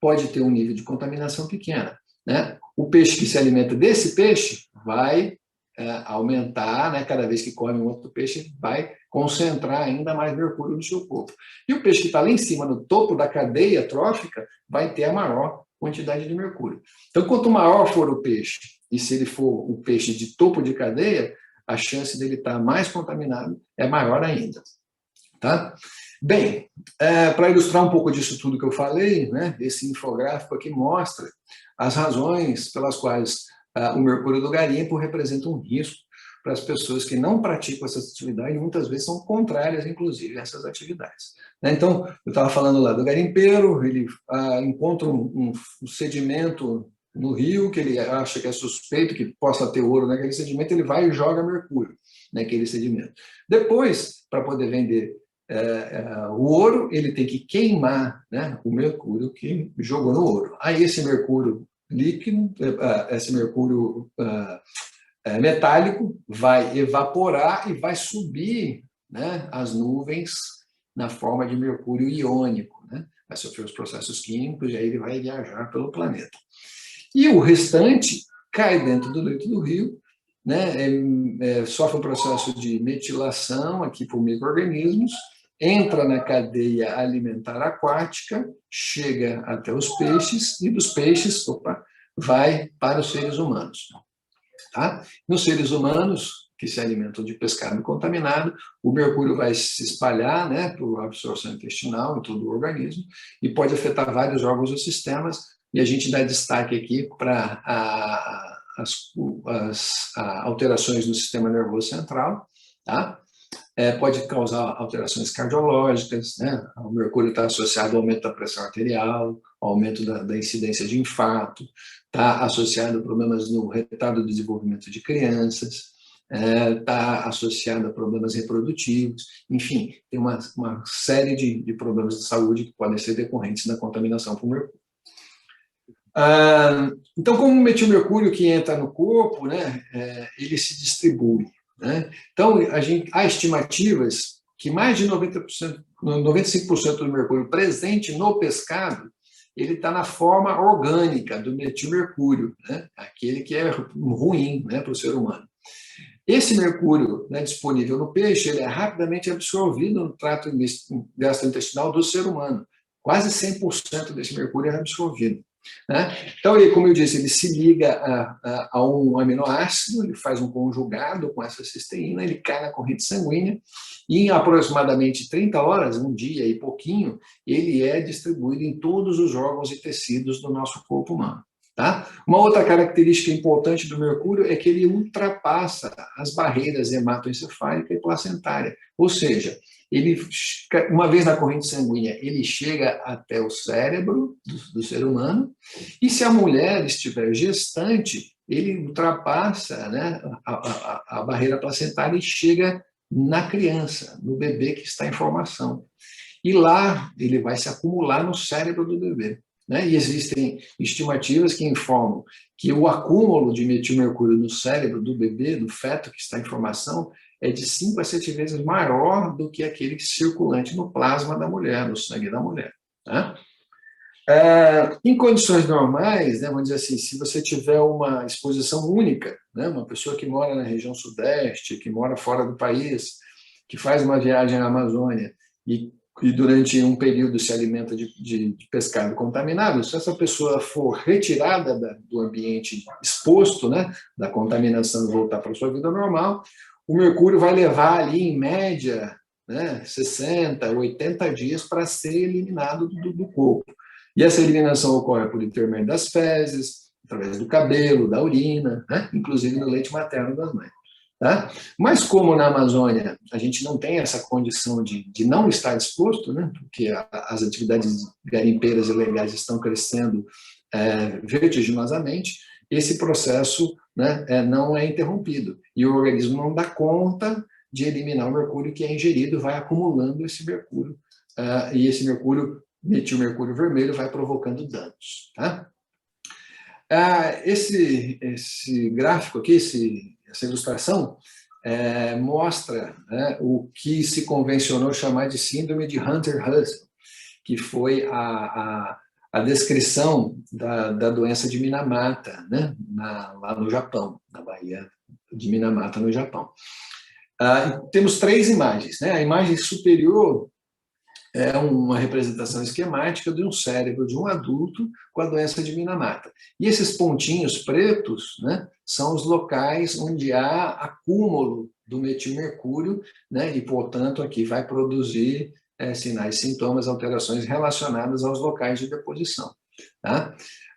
pode ter um nível de contaminação pequena. Né? O peixe que se alimenta desse peixe vai aumentar, né? Cada vez que come um outro peixe, vai concentrar ainda mais mercúrio no seu corpo. E o peixe que está lá em cima, no topo da cadeia trófica, vai ter a maior quantidade de mercúrio. Então, quanto maior for o peixe, e se ele for o peixe de topo de cadeia, a chance dele estar mais contaminado é maior ainda. Tá? Bem, para ilustrar um pouco disso tudo que eu falei, né, esse infográfico aqui mostra as razões pelas quais o mercúrio do garimpo representa um risco para as pessoas que não praticam essas atividades e muitas vezes são contrárias, inclusive, a essas atividades. Então, eu estava falando lá do garimpeiro, ele encontra um sedimento no rio, que ele acha que é suspeito, que possa ter ouro naquele sedimento, ele vai e joga mercúrio naquele sedimento. Depois, para poder vender o ouro, ele tem que queimar, né, o mercúrio que jogou no ouro. Aí esse mercúrio líquido, esse mercúrio metálico vai evaporar e vai subir, né, as nuvens na forma de mercúrio iônico, né? Vai sofrer os processos químicos e aí ele vai viajar pelo planeta. E o restante cai dentro do leito do rio, né, sofre um processo de metilação aqui por micro-organismos, entra na cadeia alimentar aquática, chega até os peixes, e dos peixes, vai para os seres humanos. Tá? Nos seres humanos, que se alimentam de pescado contaminado, o mercúrio vai se espalhar, né, por absorção intestinal em todo o organismo, e pode afetar vários órgãos ou sistemas, e a gente dá destaque aqui para as alterações no sistema nervoso central, tá? Pode causar alterações cardiológicas, né? O mercúrio está associado ao aumento da pressão arterial, ao aumento da incidência de infarto, está associado a problemas no retardo do desenvolvimento de crianças, está associado a problemas reprodutivos, enfim, tem uma série de problemas de saúde que podem ser decorrentes da contaminação por mercúrio. Então, como o metilmercúrio que entra no corpo, né, ele se distribui. Né? Então, há estimativas que mais de 95% do mercúrio presente no pescado, ele está na forma orgânica do metilmercúrio, né? Aquele que é ruim, né, para o ser humano. Esse mercúrio, né, disponível no peixe, ele é rapidamente absorvido no trato gastrointestinal do ser humano. Quase 100% desse mercúrio é absorvido. Né? Então, como eu disse, ele se liga a um aminoácido, ele faz um conjugado com essa cisteína, ele cai na corrente sanguínea e em aproximadamente 30 horas, um dia e pouquinho, ele é distribuído em todos os órgãos e tecidos do nosso corpo humano. Tá? Uma outra característica importante do mercúrio é que ele ultrapassa as barreiras hematoencefálica e placentária, ou seja, ele, uma vez na corrente sanguínea, ele chega até o cérebro do ser humano, e se a mulher estiver gestante, ele ultrapassa, né, a barreira placentária e chega na criança, no bebê que está em formação. E lá ele vai se acumular no cérebro do bebê. Né? E existem estimativas que informam que o acúmulo de metilmercúrio no cérebro do bebê, do feto que está em formação, é de 5 a 7 vezes maior do que aquele circulante no plasma da mulher, no sangue da mulher. Tá? Em condições normais, né, vamos dizer assim, se você tiver uma exposição única, né, uma pessoa que mora na região sudeste, que mora fora do país, que faz uma viagem à Amazônia e durante um período se alimenta de pescado contaminado, se essa pessoa for retirada do ambiente exposto, né, da contaminação e voltar para a sua vida normal, o mercúrio vai levar ali, em média, né, 60, 80 dias para ser eliminado do corpo. E essa eliminação ocorre por intermédio das fezes, através do cabelo, da urina, né, inclusive no leite materno das mães. Tá? Mas como na Amazônia a gente não tem essa condição de não estar exposto, né, porque as atividades garimpeiras ilegais estão crescendo vertiginosamente, esse processo, né, não é interrompido. E o organismo não dá conta de eliminar o mercúrio que é ingerido, vai acumulando esse mercúrio, e esse mercúrio, metilmercúrio vermelho, vai provocando danos. Tá? Esse gráfico aqui, essa ilustração, mostra, né, o que se convencionou chamar de síndrome de Hunter-Russell, que foi a a descrição da doença de Minamata, né? Lá no Japão, na Baía de Minamata, no Japão. Temos 3 imagens, né? A imagem superior é uma representação esquemática de um cérebro de um adulto com a doença de Minamata. E esses pontinhos pretos, né, são os locais onde há acúmulo do metilmercúrio, né, e, portanto, aqui vai produzir sinais, sintomas, alterações relacionadas aos locais de deposição. Tá?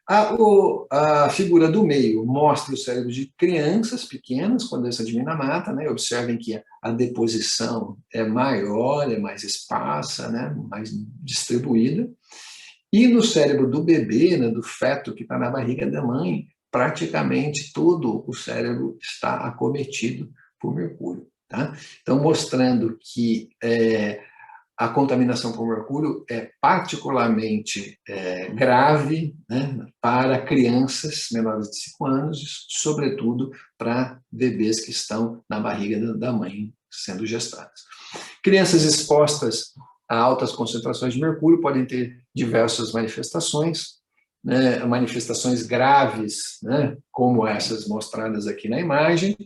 A figura do meio mostra o cérebro de crianças pequenas com a doença de Minamata, né? Observem que a deposição é maior, é mais esparsa, né? Mais distribuída. E no cérebro do bebê, né? Do feto que está na barriga da mãe, praticamente todo o cérebro está acometido por mercúrio. Tá? Então, mostrando que a contaminação por mercúrio é particularmente grave, né, para crianças menores de 5 anos, sobretudo para bebês que estão na barriga da mãe sendo gestadas. Crianças expostas a altas concentrações de mercúrio podem ter diversas manifestações, né, manifestações graves, né, como essas mostradas aqui na imagem.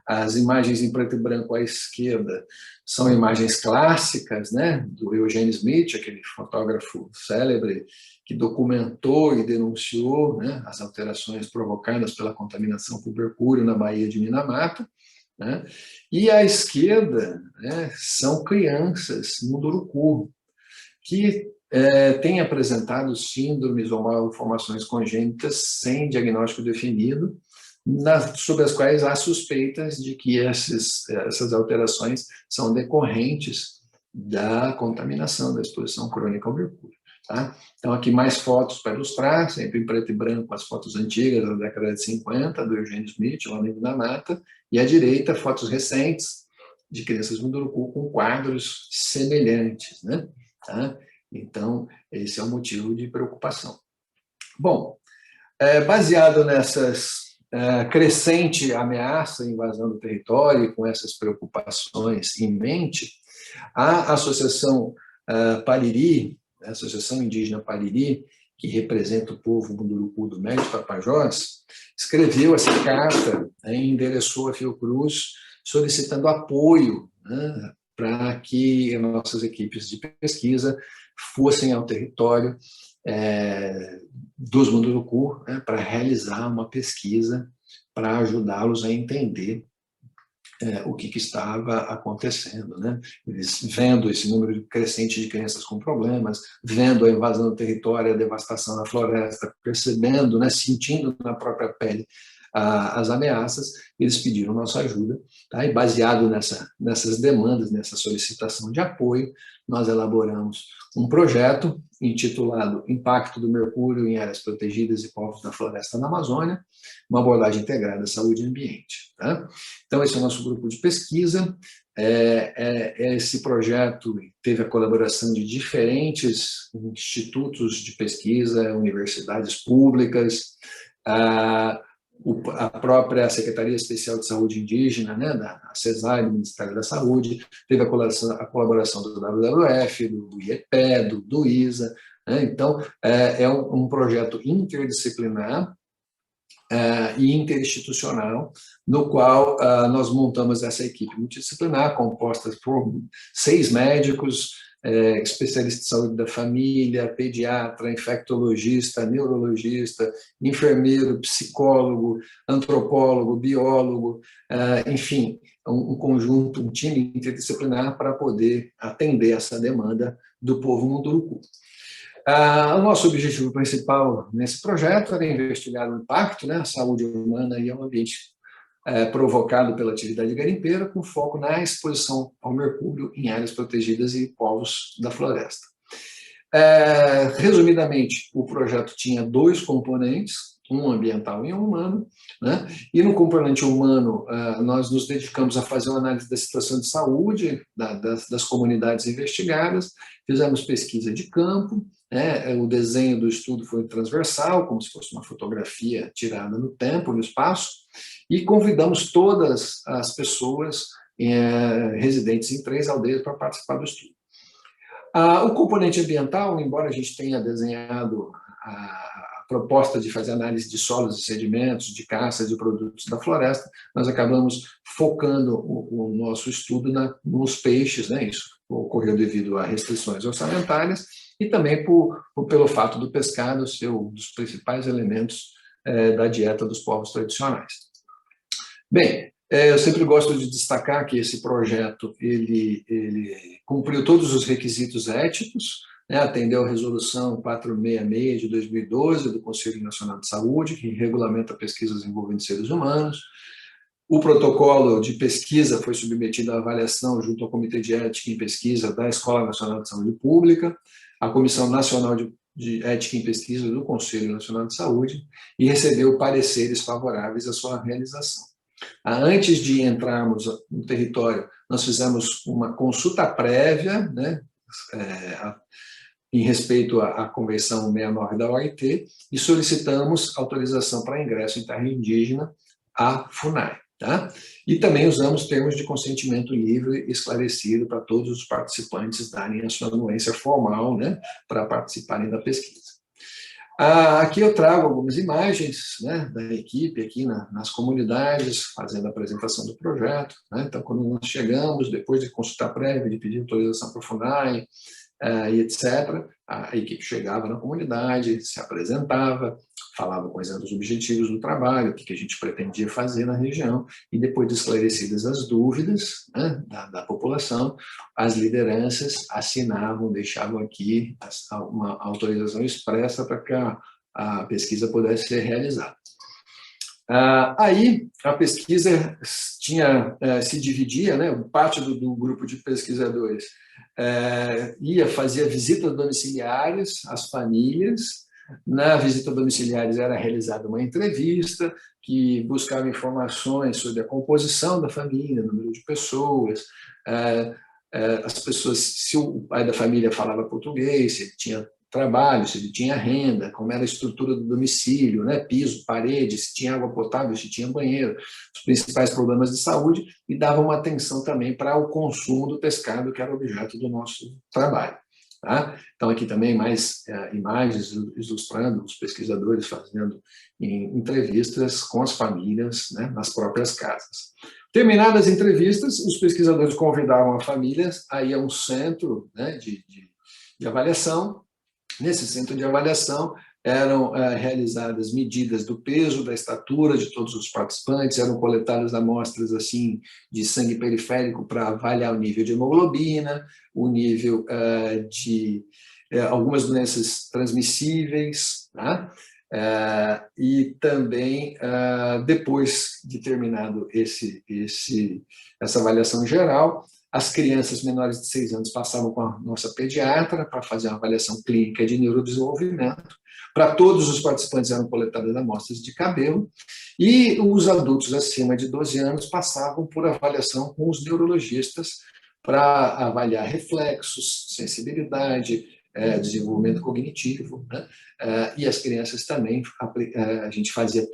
As imagens em preto e branco à esquerda são imagens clássicas, né, do Eugene Smith, aquele fotógrafo célebre que documentou e denunciou, né, as alterações provocadas pela contaminação por mercúrio na Baía de Minamata. Né, e à esquerda, né, são crianças no Munduruku, que têm apresentado síndromes ou malformações congênitas sem diagnóstico definido, sobre as quais há suspeitas de que essas alterações são decorrentes da contaminação, da exposição crônica ao mercúrio. Tá? Então, aqui mais fotos para ilustrar, sempre em preto e branco, as fotos antigas da década de 50, do Eugênio Smith, lá no Minamata, e à direita, fotos recentes de crianças Munduruku com quadros semelhantes. Né? Tá? Então, esse é um motivo de preocupação. Bom, baseado nessas crescente ameaça à invasão do território e com essas preocupações em mente, a Associação Pariri, a Associação Indígena Pariri, que representa o povo Munduruku do Médio Tapajós, escreveu essa carta e endereçou a Fiocruz solicitando apoio, né, para que nossas equipes de pesquisa fossem ao território dos Munduruku, né, para realizar uma pesquisa para ajudá-los a entender o que estava acontecendo. Né? Eles vendo esse número crescente de crianças com problemas, vendo a invasão do território, a devastação da floresta, percebendo, né, sentindo na própria pele as ameaças, eles pediram nossa ajuda. Tá? E baseado nessas demandas, nessa solicitação de apoio, nós elaboramos um projeto intitulado Impacto do Mercúrio em Áreas Protegidas e Povos da Floresta na Amazônia, uma abordagem integrada à saúde e ambiente. Tá? Então, esse é o nosso grupo de pesquisa. Esse projeto teve a colaboração de diferentes institutos de pesquisa, universidades públicas, a própria Secretaria Especial de Saúde Indígena, né, da CESAI, do Ministério da Saúde, teve a colaboração do WWF, do IEPE, do ISA. Né? Então, é um projeto interdisciplinar e interinstitucional, no qual nós montamos essa equipe multidisciplinar, composta por 6 médicos, especialista em saúde da família, pediatra, infectologista, neurologista, enfermeiro, psicólogo, antropólogo, biólogo, enfim, um conjunto, um time interdisciplinar para poder atender essa demanda do povo Munduruku. O nosso objetivo principal nesse projeto era investigar o impacto, né, à saúde humana e ao ambiente provocado pela atividade garimpeira, com foco na exposição ao mercúrio em áreas protegidas e povos da floresta. Resumidamente, o projeto tinha 2 componentes, um ambiental e um humano, né? E no componente humano, nós nos dedicamos a fazer uma análise da situação de saúde das comunidades investigadas, fizemos pesquisa de campo, né? O desenho do estudo foi transversal, como se fosse uma fotografia tirada no tempo, no espaço, e convidamos todas as pessoas residentes em 3 aldeias para participar do estudo. O componente ambiental, embora a gente tenha desenhado a proposta de fazer análise de solos e sedimentos, de caça de produtos da floresta, nós acabamos focando o nosso estudo nos peixes, né? Isso ocorreu devido a restrições orçamentárias e também pelo fato do pescado ser um dos principais elementos da dieta dos povos tradicionais. Bem, eu sempre gosto de destacar que esse projeto ele cumpriu todos os requisitos éticos, né, atendeu a Resolução 466 de 2012 do Conselho Nacional de Saúde, que regulamenta pesquisas envolvendo seres humanos. O protocolo de pesquisa foi submetido à avaliação junto ao Comitê de Ética em Pesquisa da Escola Nacional de Saúde Pública, a Comissão Nacional de Ética em Pesquisa do Conselho Nacional de Saúde, e recebeu pareceres favoráveis à sua realização. Antes de entrarmos no território, nós fizemos uma consulta prévia, né, em respeito à Convenção 69 da OIT, e solicitamos autorização para ingresso em terra indígena à FUNAI. Tá? E também usamos termos de consentimento livre esclarecido para todos os participantes darem a sua anuência formal, né, para participarem da pesquisa. Aqui eu trago algumas imagens, né, da equipe aqui nas comunidades, fazendo a apresentação do projeto. Né? Então, quando nós chegamos, depois de consultar prévia, de pedir autorização para a FUNAI, e etc., a equipe chegava na comunidade, se apresentava, falava quais eram os objetivos do trabalho, o que a gente pretendia fazer na região, e depois de esclarecidas as dúvidas, né, da população, as lideranças assinavam, deixavam aqui uma autorização expressa para que a pesquisa pudesse ser realizada. Aí a pesquisa se dividia, né, parte do grupo de pesquisadores fazia visitas domiciliares às famílias. Na visita domiciliares era realizada uma entrevista que buscava informações sobre a composição da família, número de pessoas, as pessoas, se o pai da família falava português, se ele tinha trabalho, se ele tinha renda, como era a estrutura do domicílio, né? Piso, parede, se tinha água potável, se tinha banheiro, os principais problemas de saúde, e dava uma atenção também para o consumo do pescado, que era objeto do nosso trabalho. Tá? Então, aqui também mais imagens ilustrando os pesquisadores fazendo entrevistas com as famílias, né, nas próprias casas. Terminadas as entrevistas, os pesquisadores convidavam a famílias a ir a um centro, né, de avaliação. Nesse centro de avaliação eram realizadas medidas do peso, da estatura de todos os participantes, eram coletadas amostras assim, de sangue periférico para avaliar o nível de hemoglobina, o nível de algumas doenças transmissíveis, tá? E também, depois de terminado essa avaliação geral, as crianças menores de 6 anos passavam com a nossa pediatra para fazer uma avaliação clínica de neurodesenvolvimento. Para todos os participantes eram coletadas amostras de cabelo e os adultos acima de 12 anos passavam por avaliação com os neurologistas para avaliar reflexos, sensibilidade, desenvolvimento cognitivo, né? E as crianças também, a gente fazia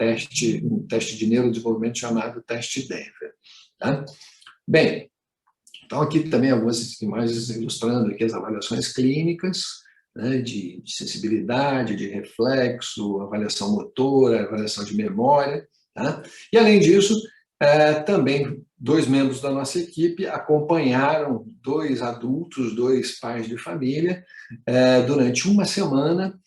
um teste de neurodesenvolvimento chamado teste Denver. Tá? Bem, então aqui também algumas imagens ilustrando aqui as avaliações clínicas, né, de sensibilidade, de reflexo, avaliação motora, avaliação de memória. Tá? E além disso, também 2 membros da nossa equipe acompanharam 2 adultos, 2 pais de família, durante uma semana.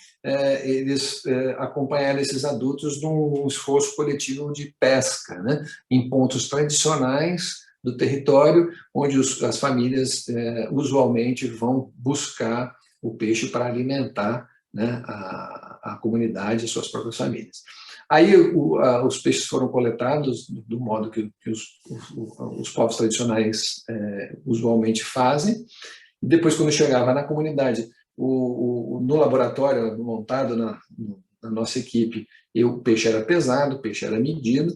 Eles acompanharam esses adultos num esforço coletivo de pesca, né, em pontos tradicionais do território, onde as famílias usualmente vão buscar o peixe para alimentar, né, a comunidade e suas próprias famílias. Aí os peixes foram coletados do modo que os povos tradicionais usualmente fazem, e depois, quando chegava na comunidade, no laboratório montado na nossa equipe, o peixe era pesado, o peixe era medido,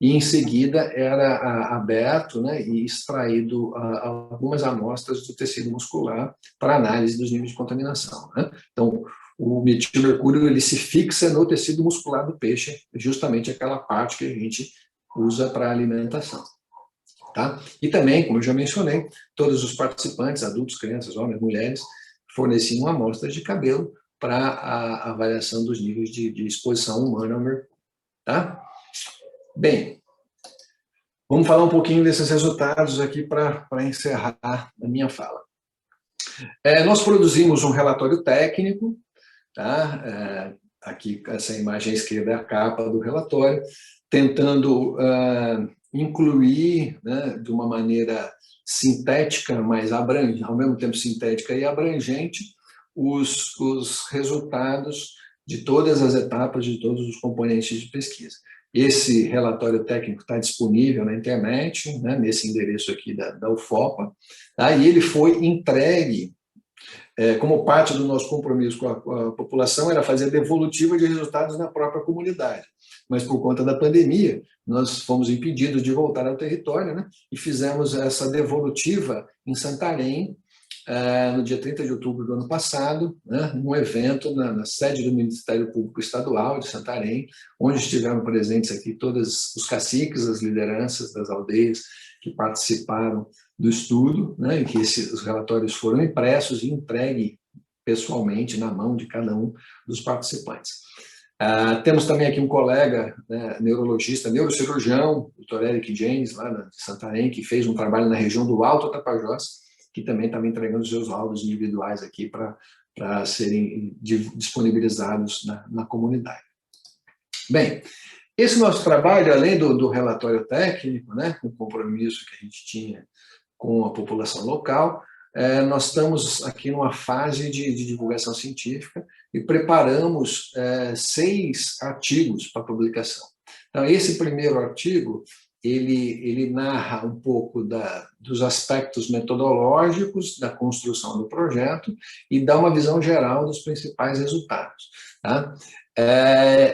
e em seguida era aberto, né, e extraído algumas amostras do tecido muscular para análise dos níveis de contaminação. Né? Então, o metilmercúrio ele se fixa no tecido muscular do peixe, justamente aquela parte que a gente usa para alimentação. Tá? E também, como eu já mencionei, todos os participantes, adultos, crianças, homens, mulheres, forneciam amostras de cabelo para a avaliação dos níveis de exposição humana ao mercúrio. Tá? Bem, vamos falar um pouquinho desses resultados aqui para encerrar a minha fala. Nós produzimos um relatório técnico, tá? Aqui, essa imagem à esquerda é a capa do relatório, tentando incluir, né, de uma maneira sintética, mas abrangente, ao mesmo tempo sintética e abrangente, os resultados de todas as etapas, de todos os componentes de pesquisa. Esse relatório técnico está disponível na internet, né, nesse endereço aqui da UFOPA, tá? E ele foi entregue, como parte do nosso compromisso com a população, era fazer a devolutiva de resultados na própria comunidade. Mas, por conta da pandemia, nós fomos impedidos de voltar ao território, né, e fizemos essa devolutiva em Santarém, no dia 30 de outubro do ano passado, né, num evento na sede do Ministério Público Estadual de Santarém, onde estiveram presentes aqui todos os caciques, as lideranças das aldeias que participaram do estudo, né, em que os relatórios foram impressos e entregues pessoalmente na mão de cada um dos participantes. Temos também aqui um colega, né, neurologista, neurocirurgião, o Dr. Eric James, lá de Santarém, que fez um trabalho na região do Alto Tapajós, que também estava entregando os seus laudos individuais aqui para serem disponibilizados na comunidade. Bem, esse nosso trabalho, além do relatório técnico, né, com o compromisso que a gente tinha com a população local, nós estamos aqui numa fase de divulgação científica e preparamos 6 artigos para publicação. Então, esse primeiro artigo, ele narra um pouco dos aspectos metodológicos da construção do projeto e dá uma visão geral dos principais resultados. Tá?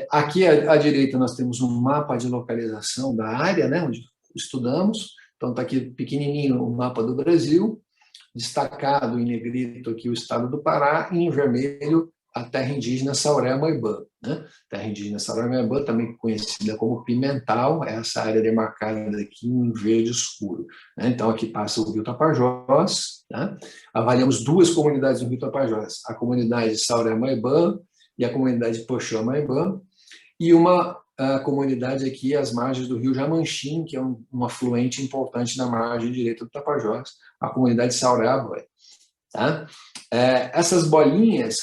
Aqui à direita nós temos um mapa de localização da área, né, onde estudamos. Então está aqui pequenininho o mapa do Brasil, destacado em negrito aqui o estado do Pará, e em vermelho a terra indígena Sauré-Moibã, né? Terra indígena Sauré-Moibã, também conhecida como Pimental, é essa área demarcada aqui em verde escuro, né? Então aqui passa o Rio Tapajós, né? Avaliamos 2 comunidades do Rio Tapajós, a comunidade Sauré-Moibã e a comunidade Poxã-Moibã, e a comunidade aqui às margens do rio Jamanchim, que é um afluente importante na margem direita do Tapajós, a comunidade Sauré-Aboé. Tá? Essas bolinhas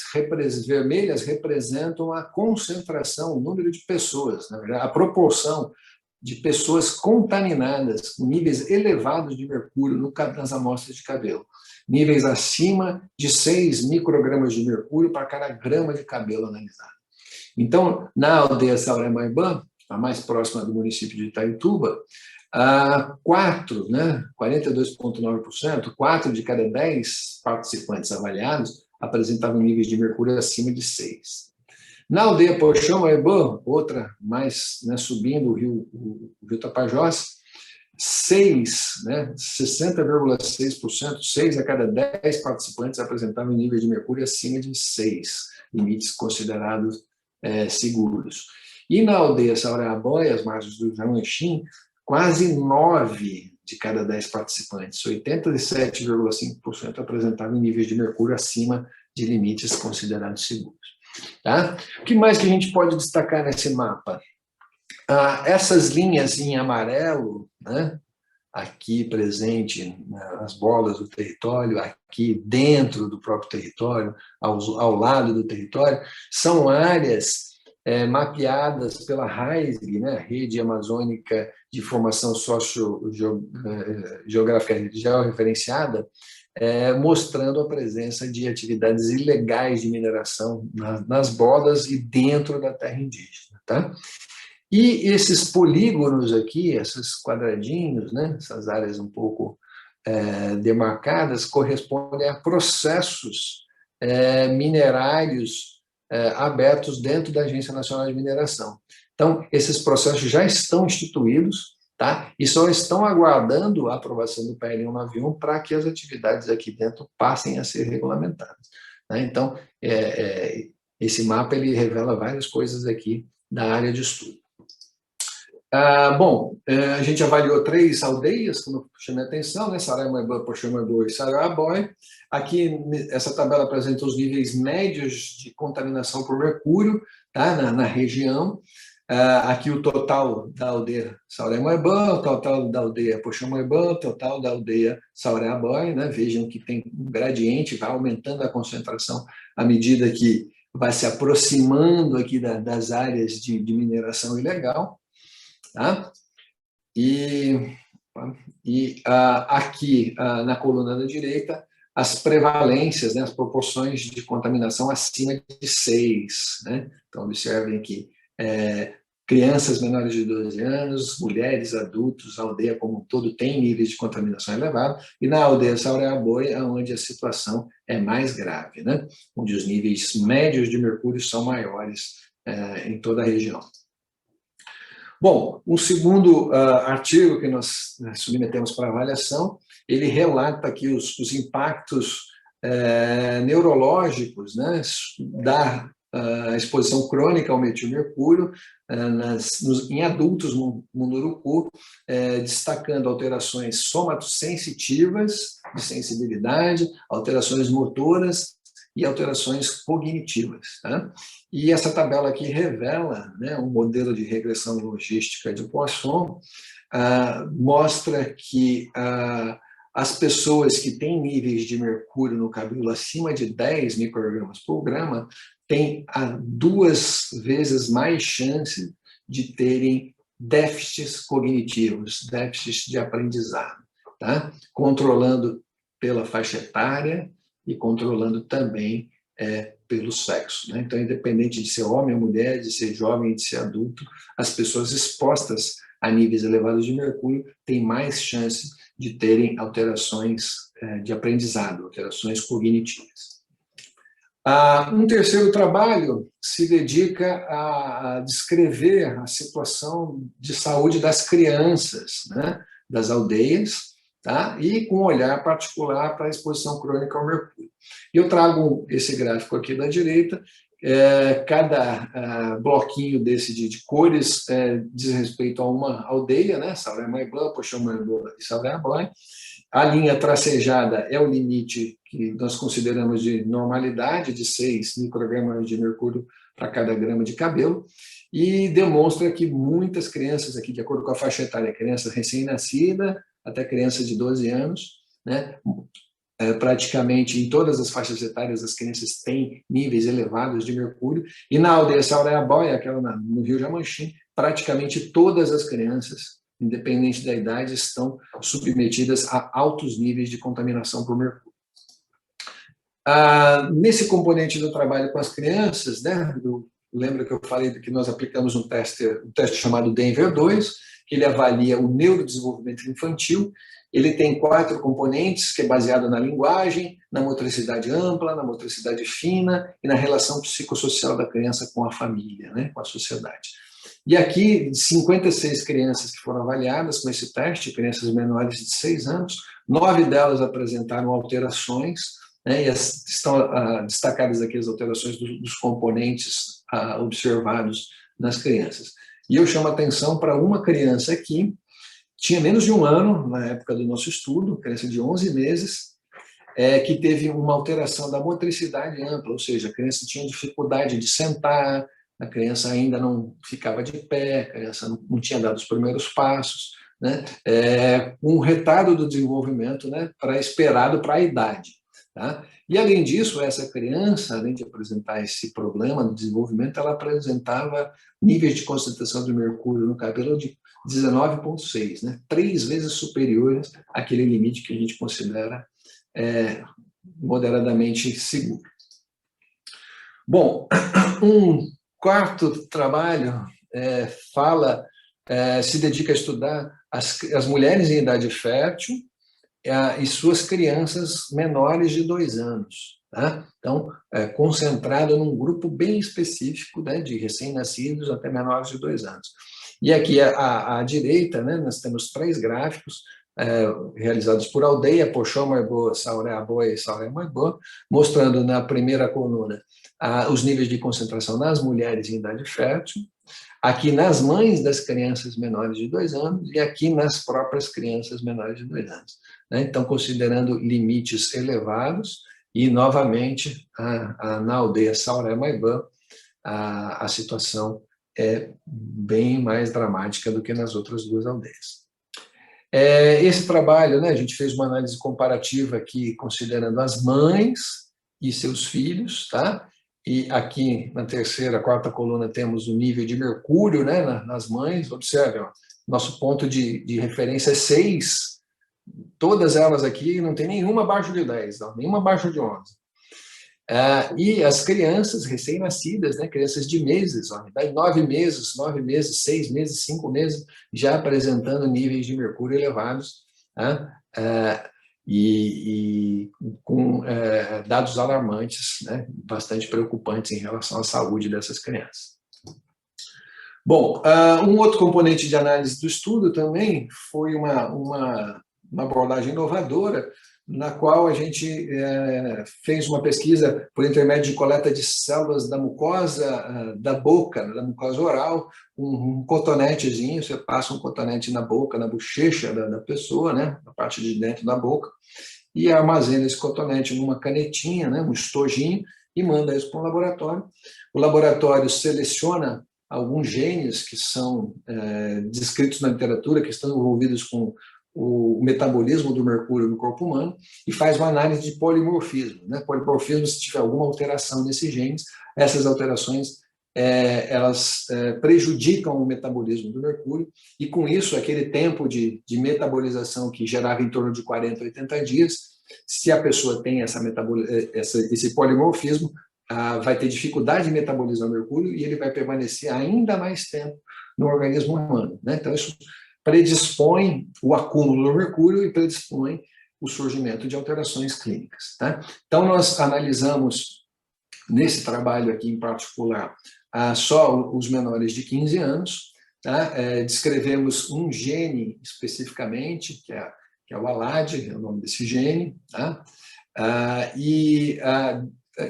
vermelhas representam a concentração, o número de pessoas, na verdade, a proporção de pessoas contaminadas com níveis elevados de mercúrio nas amostras de cabelo. Níveis acima de 6 microgramas de mercúrio para cada grama de cabelo analisado. Então, na aldeia Sauré-Moibã, a mais próxima do município de Itaituba, 42,9%, 4 de cada 10 participantes avaliados apresentavam níveis de mercúrio acima de 6. Na aldeia Poxã-Moibã, outra mais, né, subindo o rio Tapajós, 60,6%, 6 a cada 10 participantes apresentavam níveis de mercúrio acima de 6, limites considerados seguros. E na aldeia Sauré-Aboé, às margens do Jamanchim, quase 9 de cada 10 participantes, 87,5% apresentavam níveis de mercúrio acima de limites considerados seguros. Tá? O que mais que a gente pode destacar nesse mapa? Essas linhas em amarelo, né, aqui presente nas bordas do território, aqui dentro do próprio território, ao lado do território, são áreas mapeadas pela RAISG, né, Rede Amazônica de Informação Sociogeográfica Georreferenciada, mostrando a presença de atividades ilegais de mineração nas bordas e dentro da terra indígena. Tá? E esses polígonos aqui, esses quadradinhos, né, essas áreas um pouco demarcadas, correspondem a processos minerários abertos dentro da Agência Nacional de Mineração. Então, esses processos já estão instituídos, tá? E só estão aguardando a aprovação do PL 191 para que as atividades aqui dentro passem a ser regulamentadas. Né? Então, esse mapa ele revela várias coisas aqui da área de estudo. Bom, a gente avaliou 3 aldeias, como eu chamei a atenção, né? Saraimaibã, Poxamoiboa e Saraiabóia. Aqui, essa tabela apresenta os níveis médios de contaminação por mercúrio, tá? Na região. Aqui o total da aldeia Saraimaibã, o total da aldeia Poxamoiboa, o total da aldeia Saraiabóia, né? Vejam que tem um gradiente, vai aumentando a concentração à medida que vai se aproximando aqui das áreas de mineração ilegal. Tá? Aqui, na coluna da direita, as prevalências, né, as proporções de contaminação acima de 6. Né? Então, observem aqui, crianças menores de 12 anos, mulheres, adultos, a aldeia como um todo tem níveis de contaminação elevado, e na aldeia Saraiabóia, onde a situação é mais grave, né? Onde os níveis médios de mercúrio são maiores em toda a região. Bom, um segundo artigo que nós submetemos para avaliação, ele relata aqui os impactos neurológicos, né, da exposição crônica ao metilmercúrio em adultos no Munduruku, destacando alterações somatosensitivas, de sensibilidade, alterações motoras e alterações cognitivas. Tá? E essa tabela aqui revela, né, um modelo de regressão logística de Poisson, mostra que as pessoas que têm níveis de mercúrio no cabelo acima de 10 microgramas por grama têm 2 vezes mais chance de terem déficits cognitivos, déficits de aprendizado, tá? Controlando pela faixa etária e controlando também pelo sexo. Né? Então, independente de ser homem ou mulher, de ser jovem, de ser adulto, as pessoas expostas a níveis elevados de mercúrio têm mais chance de terem alterações de aprendizado, alterações cognitivas. Um terceiro trabalho se dedica a descrever a situação de saúde das crianças, né, das aldeias, tá? E com um olhar particular para a exposição crônica ao mercúrio. E eu trago esse gráfico aqui da direita, cada bloquinho desse de cores diz respeito a uma aldeia, né? Saraimaibã, Poxamoiboa e Saraiabóia. A linha tracejada é o limite que nós consideramos de normalidade, de 6 microgramas de mercúrio para cada grama de cabelo, e demonstra que muitas crianças aqui, de acordo com a faixa etária, criança recém-nascida até criança de 12 anos, né, praticamente em todas as faixas etárias as crianças têm níveis elevados de mercúrio, e na aldeia Saraiabóia, aquela no Rio Jamanchim, praticamente todas as crianças, independente da idade, estão submetidas a altos níveis de contaminação por mercúrio. Nesse componente do trabalho com as crianças, né, lembra que eu falei que nós aplicamos um teste chamado Denver-2, que ele avalia o neurodesenvolvimento infantil. Ele tem 4 componentes, que é baseado na linguagem, na motricidade ampla, na motricidade fina e na relação psicossocial da criança com a família, né, com a sociedade. E aqui, 56 crianças que foram avaliadas com esse teste, crianças menores de 6 anos, 9 delas apresentaram alterações, né, e estão destacadas aqui as alterações dos componentes observados nas crianças. E eu chamo a atenção para uma criança aqui, tinha menos de 1 ano, na época do nosso estudo, criança de 11 meses, que teve uma alteração da motricidade ampla, ou seja, a criança tinha dificuldade de sentar, a criança ainda não ficava de pé, a criança não tinha dado os primeiros passos, né? Um retardo do desenvolvimento, né, esperado para a idade. Tá? E, além disso, essa criança, além de apresentar esse problema no desenvolvimento, ela apresentava níveis de concentração de mercúrio no cabelo de 19,6, né? 3 vezes superiores àquele limite que a gente considera moderadamente seguro. Bom, um quarto trabalho se dedica a estudar as mulheres em idade fértil e suas crianças menores de 2 anos. Tá? Então, concentrado num grupo bem específico, né, de recém-nascidos até menores de 2 anos. E aqui à direita, né, nós temos 3 gráficos realizados por aldeia, Poxamoiboa, Saraiabóia e Saraimaibã, mostrando na primeira coluna os níveis de concentração nas mulheres em idade fértil, Aqui nas mães das crianças menores de 2 anos e aqui nas próprias crianças menores de 2 anos. Né? Então, considerando limites elevados, e, novamente, na aldeia Sauré-Maiban, a situação é bem mais dramática do que nas outras 2 aldeias. Esse trabalho, né, a gente fez uma análise comparativa aqui, considerando as mães e seus filhos, tá? E aqui na terceira, quarta coluna temos o nível de mercúrio, né, nas mães. Observe, ó, nosso ponto de referência é 6, todas elas aqui, não tem nenhuma abaixo de 10, não, nenhuma abaixo de 11. E as crianças recém-nascidas, né, crianças de meses, ó, 9 meses, 6 meses, 5 meses, já apresentando níveis de mercúrio elevados, e com dados alarmantes, né, bastante preocupantes em relação à saúde dessas crianças. Bom, um outro componente de análise do estudo também foi uma abordagem inovadora, na qual a gente fez uma pesquisa por intermédio de coleta de células da mucosa da boca, da mucosa oral, um cotonetezinho, você passa um cotonete na boca, na bochecha da pessoa, né, na parte de dentro da boca, e armazena esse cotonete numa canetinha, né, um estojinho, e manda isso para um laboratório. O laboratório seleciona alguns genes que são descritos na literatura, que estão envolvidos com o metabolismo do mercúrio no corpo humano, e faz uma análise de polimorfismo. Né? Polimorfismo, se tiver alguma alteração nesses genes, essas alterações elas prejudicam o metabolismo do mercúrio, e com isso, aquele tempo de metabolização que gerava em torno de 40 a 80 dias, se a pessoa tem esse polimorfismo, vai ter dificuldade de metabolizar o mercúrio e ele vai permanecer ainda mais tempo no organismo humano. Né? Então, isso predispõe o acúmulo do mercúrio e predispõe o surgimento de alterações clínicas. Tá? Então, nós analisamos, nesse trabalho aqui em particular, só os menores de 15 anos, tá? Descrevemos um gene especificamente, que é o ALAD, é o nome desse gene, tá?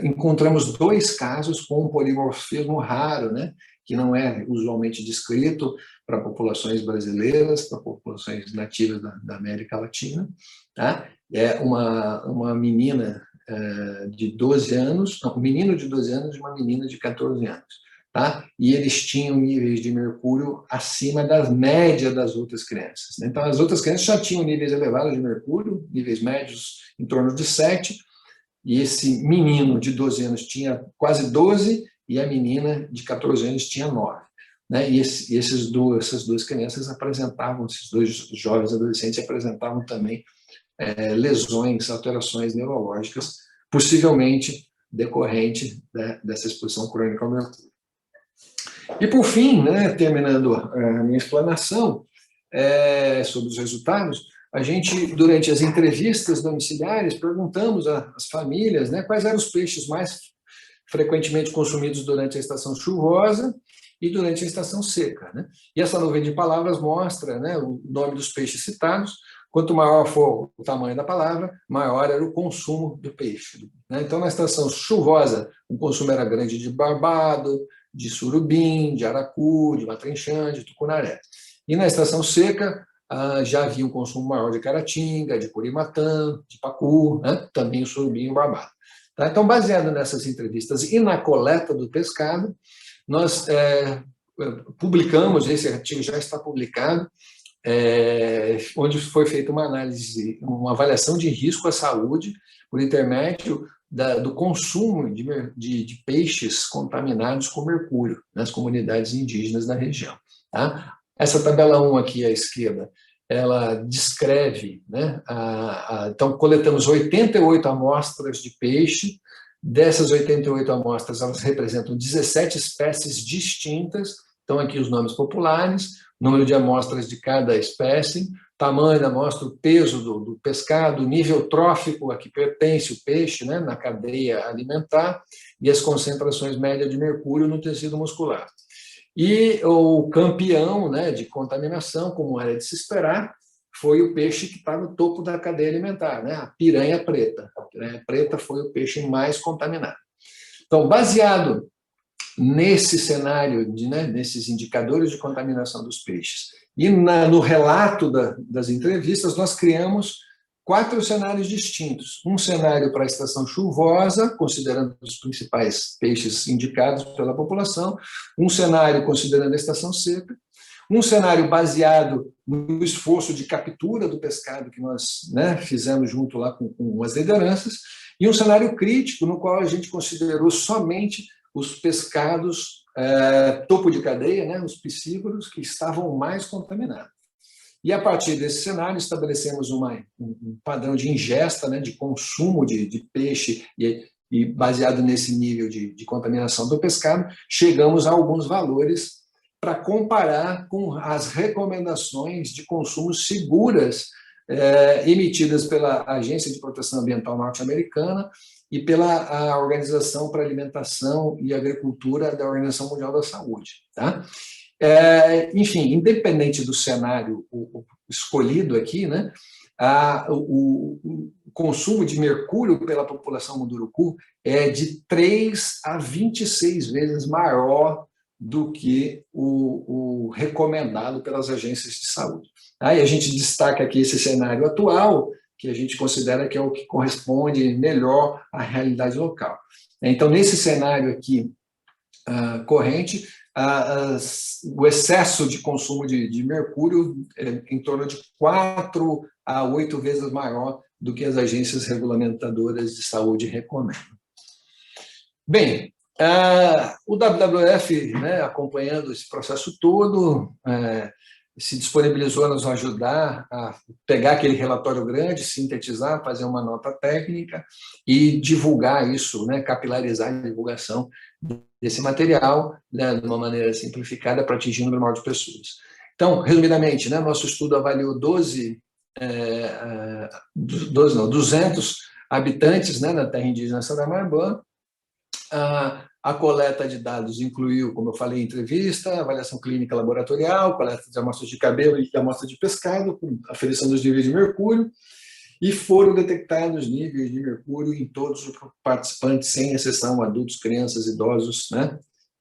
Encontramos 2 casos com um polimorfismo raro, né? Que não é usualmente descrito para populações brasileiras, para populações nativas da América Latina. Tá? É uma menina de 12 anos, um menino de 12 anos e uma menina de 14 anos. Tá? E eles tinham níveis de mercúrio acima da média das outras crianças. Né? Então, as outras crianças já tinham níveis elevados de mercúrio, níveis médios em torno de 7, e esse menino de 12 anos tinha quase 12, e a menina de 14 anos tinha 9. Né? E essas 2 crianças apresentavam, esses 2 jovens adolescentes apresentavam também lesões, alterações neurológicas, possivelmente decorrente, né, dessa exposição crônica ao mercúrio. E, por fim, né, terminando a minha explanação sobre os resultados, a gente, durante as entrevistas domiciliares, perguntamos às famílias, né, quais eram os peixes mais frequentemente consumidos durante a estação chuvosa e durante a estação seca. Né? E essa nuvem de palavras mostra, né, o nome dos peixes citados. Quanto maior for o tamanho da palavra, maior era o consumo do peixe. Né? Então, na estação chuvosa, o consumo era grande de barbado, de surubim, de aracu, de matrinchã, de tucunaré. E na estação seca, já havia um consumo maior de caratinga, de curimatã, de pacu, né? Também o surubim e o barbado. Tá? Então, baseado nessas entrevistas e na coleta do pescado, nós publicamos, esse artigo já está publicado, onde foi feita uma análise, uma avaliação de risco à saúde por intermédio do consumo de peixes contaminados com mercúrio nas comunidades indígenas da região. Tá? Essa tabela 1 aqui à esquerda, ela descreve, né, então coletamos 88 amostras de peixe. Dessas 88 amostras, elas representam 17 espécies distintas. Então, aqui os nomes populares, número de amostras de cada espécie, tamanho da amostra, o peso do pescado, nível trófico a que pertence o peixe, né, na cadeia alimentar, e as concentrações médias de mercúrio no tecido muscular. E o campeão, né, de contaminação, como era de se esperar, foi o peixe que está no topo da cadeia alimentar, né, a piranha preta. A piranha preta foi o peixe mais contaminado. Então, baseado nesse cenário, nesses indicadores de contaminação dos peixes. E no relato das entrevistas, nós criamos 4 cenários distintos. Um cenário para a estação chuvosa, considerando os principais peixes indicados pela população, um cenário considerando a estação seca, um cenário baseado no esforço de captura do pescado que nós fizemos junto lá com as lideranças, e um cenário crítico, no qual a gente considerou somente os pescados topo de cadeia, os piscívoros, que estavam mais contaminados. E, a partir desse cenário, estabelecemos um padrão de ingesta, de consumo de peixe, e baseado nesse nível de contaminação do pescado, chegamos a alguns valores para comparar com as recomendações de consumo seguras emitidas pela Agência de Proteção Ambiental norte-americana e pela Organização para a Alimentação e Agricultura da Organização Mundial da Saúde. Tá? Enfim, independente do cenário escolhido aqui, o consumo de mercúrio pela população munduruku é de 3 a 26 vezes maior do que o recomendado pelas agências de saúde. Aí a gente destaca aqui esse cenário atual, que a gente considera que é o que corresponde melhor à realidade local. Então, nesse cenário aqui corrente, o excesso de consumo de mercúrio é em torno de 4 a 8 vezes maior do que as agências regulamentadoras de saúde recomendam. Bem, o WWF, acompanhando esse processo todo, se disponibilizou a nos ajudar a pegar aquele relatório grande, sintetizar, fazer uma nota técnica e divulgar isso, capilarizar a divulgação desse material, de uma maneira simplificada para atingir um número maior de pessoas. Então, resumidamente, nosso estudo avaliou 200 habitantes na terra indígena Saramarbã. A coleta de dados incluiu, como eu falei, entrevista, avaliação clínica laboratorial, coleta de amostras de cabelo e amostras de pescado, com aferição dos níveis de mercúrio, e foram detectados níveis de mercúrio em todos os participantes, sem exceção, adultos, crianças, idosos,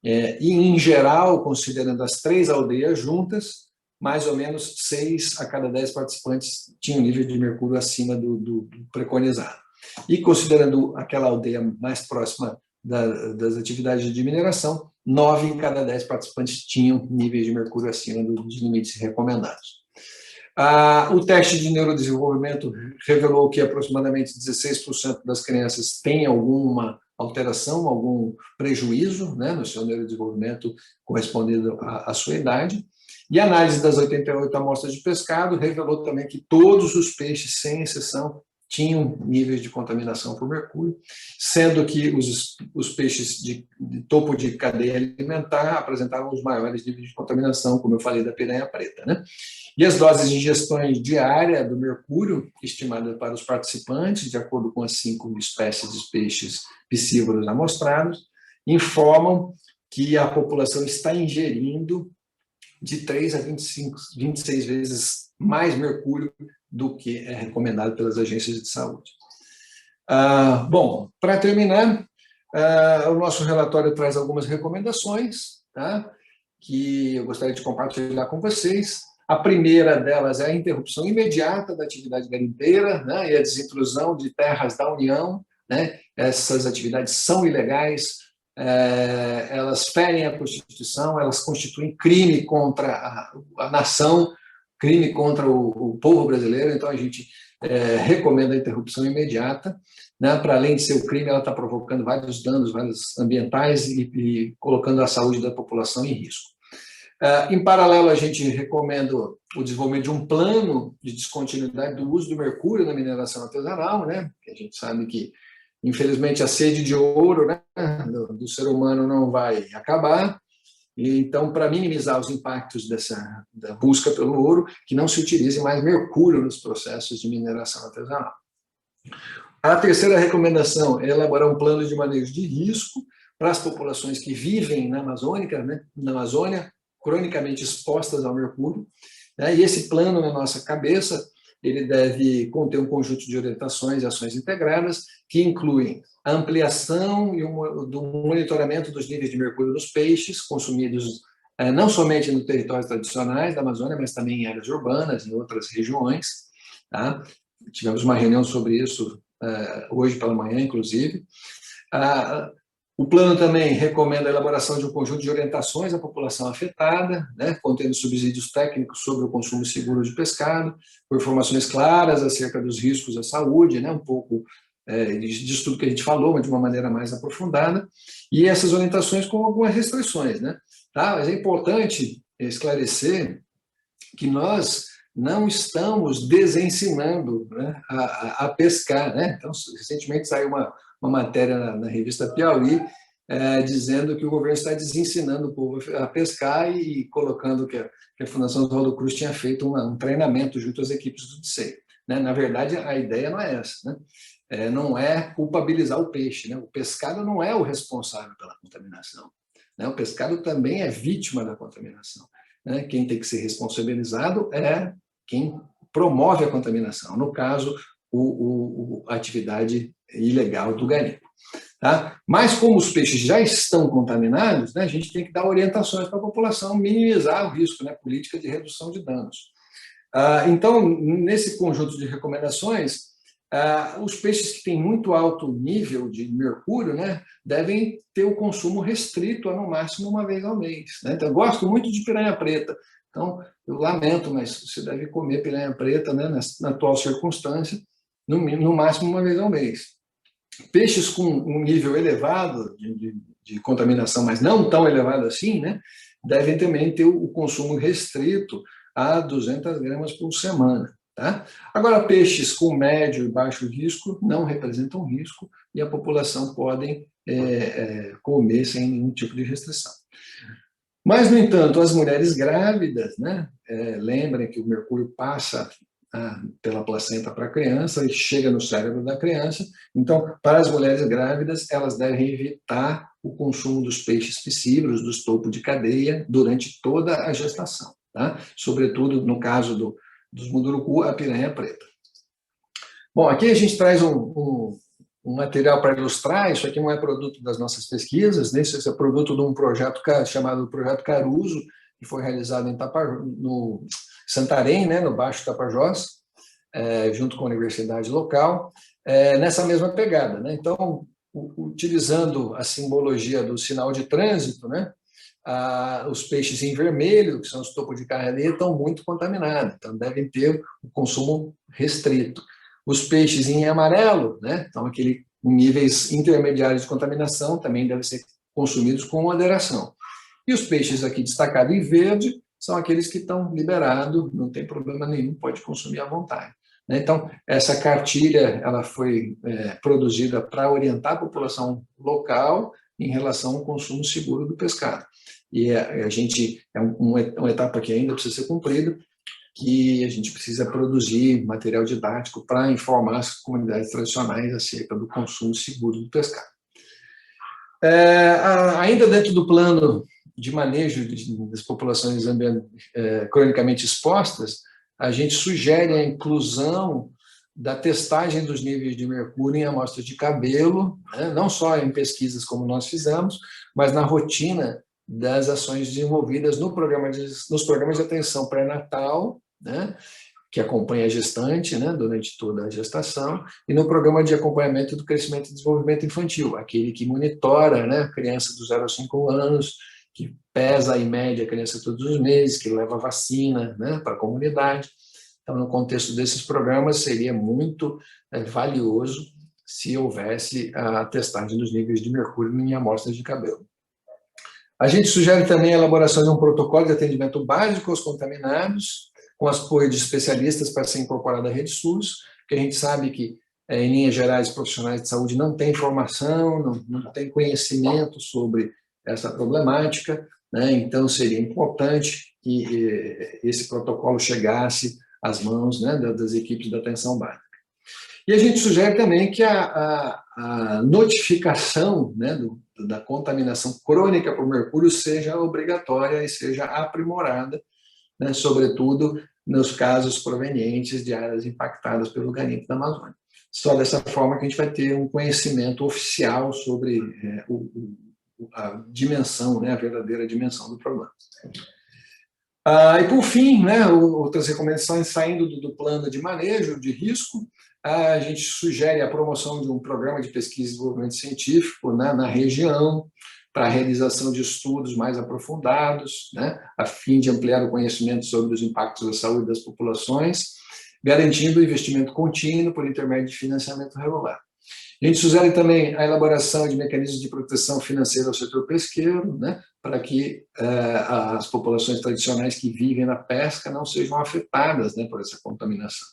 e, em geral, considerando as 3 aldeias juntas, mais ou menos 6 a cada 10 participantes tinham nível de mercúrio acima do preconizado. E, considerando aquela aldeia mais próxima das atividades de mineração, 9 em cada 10 participantes tinham níveis de mercúrio acima dos limites recomendados. O teste de neurodesenvolvimento revelou que aproximadamente 16% das crianças têm alguma alteração, algum prejuízo no seu neurodesenvolvimento correspondendo à sua idade. E a análise das 88 amostras de pescado revelou também que todos os peixes, sem exceção, tinham níveis de contaminação por mercúrio, sendo que os peixes de topo de cadeia alimentar apresentavam os maiores níveis de contaminação, como eu falei, da piranha preta. E as doses de ingestões diárias do mercúrio, estimadas para os participantes, de acordo com as 5 espécies de peixes piscívoros amostrados, informam que a população está ingerindo de 3 a 26 vezes mais mercúrio do que é recomendado pelas agências de saúde. Bom, para terminar, o nosso relatório traz algumas recomendações, que eu gostaria de compartilhar com vocês. A primeira delas é a interrupção imediata da atividade garimpeira, e a desintrusão de terras da União. Essas atividades são ilegais, elas ferem a Constituição, elas constituem crime contra a nação, crime contra o povo brasileiro. Então, a gente recomenda a interrupção imediata. Para além de ser o crime, ela está provocando vários danos ambientais e colocando a saúde da população em risco. Em paralelo, a gente recomenda o desenvolvimento de um plano de descontinuidade do uso do mercúrio na mineração artesanal, que a gente sabe que, infelizmente, a sede de ouro do ser humano não vai acabar. Então, para minimizar os impactos da busca pelo ouro, que não se utilize mais mercúrio nos processos de mineração artesanal. A terceira recomendação é elaborar um plano de manejo de risco para as populações que vivem na Amazônia, cronicamente expostas ao mercúrio. E esse plano, na nossa cabeça, ele deve conter um conjunto de orientações e ações integradas que incluem a ampliação do monitoramento dos níveis de mercúrio nos peixes consumidos não somente nos territórios tradicionais da Amazônia, mas também em áreas urbanas, em outras regiões. Tá? Tivemos uma reunião sobre isso hoje pela manhã, inclusive. O plano também recomenda a elaboração de um conjunto de orientações à população afetada, né, contendo subsídios técnicos sobre o consumo seguro de pescado, com informações claras acerca dos riscos à saúde, né, um pouco disso tudo que a gente falou, mas de uma maneira mais aprofundada, e essas orientações com algumas restrições. Né, tá? Mas é importante esclarecer que nós não estamos desensinando, né, a pescar. Né? Então, recentemente saiu uma matéria na revista Piauí, dizendo que o governo está desensinando o povo a pescar e colocando que a Fundação Oswaldo Cruz tinha feito um treinamento junto às equipes do DICEI. Né? Na verdade, a ideia não é essa. Né? Não é culpabilizar o peixe. Né? O pescado não é o responsável pela contaminação. Né? O pescado também é vítima da contaminação. Né? Quem tem que ser responsabilizado é quem promove a contaminação. No caso, a atividade ilegal do garimpo. Tá? Mas como os peixes já estão contaminados, né, a gente tem que dar orientações para a população minimizar o risco, né, política de redução de danos. Então, nesse conjunto de recomendações, os peixes que têm muito alto nível de mercúrio, né, devem ter o consumo restrito a no máximo uma vez ao mês. Né? Então, eu gosto muito de piranha preta. Então, eu lamento, mas você deve comer piranha preta, né, na atual circunstância, no máximo uma vez ao mês. Peixes com um nível elevado de contaminação, mas não tão elevado assim, né, devem também ter o consumo restrito a 200 gramas por semana. Tá? Agora, peixes com médio e baixo risco não representam risco e a população pode comer sem nenhum tipo de restrição. Mas, no entanto, as mulheres grávidas, né, lembrem que o mercúrio passa pela placenta para a criança e chega no cérebro da criança. Então, para as mulheres grávidas, elas devem evitar o consumo dos peixes piscívoros, dos topos de cadeia, durante toda a gestação. Tá? Sobretudo, no caso dos munduruku, a piranha preta. Bom, aqui a gente traz um material para ilustrar. Isso aqui não é produto das nossas pesquisas, né? Isso é produto de um projeto chamado Projeto Caruso, que foi realizado no Santarém, né, no Baixo Tapajós, junto com a universidade local, nessa mesma pegada. Né? Então, utilizando a simbologia do sinal de trânsito, né, os peixes em vermelho, que são os topos de cadeia, estão muito contaminados, então devem ter o consumo restrito. Os peixes em amarelo, né, então níveis intermediários de contaminação, também devem ser consumidos com moderação. E os peixes aqui destacados em verde são aqueles que estão liberados, não tem problema nenhum, pode consumir à vontade. Então, essa cartilha ela foi produzida para orientar a população local em relação ao consumo seguro do pescado. E a gente, uma etapa que ainda precisa ser cumprida, que a gente precisa produzir material didático para informar as comunidades tradicionais acerca do consumo seguro do pescado. Ainda dentro do plano de manejo das populações cronicamente expostas, a gente sugere a inclusão da testagem dos níveis de mercúrio em amostras de cabelo, né, não só em pesquisas como nós fizemos, mas na rotina das ações desenvolvidas nos programas de atenção pré-natal, né, que acompanha a gestante, né, durante toda a gestação, e no programa de acompanhamento do crescimento e desenvolvimento infantil, aquele que monitora, né, a criança dos 0 a 5 anos, que pesa em média a criança todos os meses, que leva vacina, né, para a comunidade. Então, no contexto desses programas, seria muito valioso se houvesse a testagem dos níveis de mercúrio em amostras de cabelo. A gente sugere também a elaboração de um protocolo de atendimento básico aos contaminados, com apoio de especialistas para ser incorporado à rede SUS, porque a gente sabe que, em linhas gerais, profissionais de saúde não têm formação, não têm conhecimento sobre essa problemática, né? Então seria importante que esse protocolo chegasse às mãos, né, das equipes da atenção básica. E a gente sugere também que a notificação, né, da contaminação crônica por mercúrio seja obrigatória e seja aprimorada, né, sobretudo nos casos provenientes de áreas impactadas pelo garimpo da Amazônia. Só dessa forma que a gente vai ter um conhecimento oficial sobre a dimensão, né, a verdadeira dimensão do problema. E, por fim, né, outras recomendações saindo do plano de manejo de risco, a gente sugere a promoção de um programa de pesquisa e desenvolvimento científico, né, na região, para a realização de estudos mais aprofundados, né, a fim de ampliar o conhecimento sobre os impactos da saúde das populações, garantindo o investimento contínuo por intermédio de financiamento regular. A gente sugere também a elaboração de mecanismos de proteção financeira ao setor pesqueiro, né, para que as populações tradicionais que vivem na pesca não sejam afetadas, né, por essa contaminação.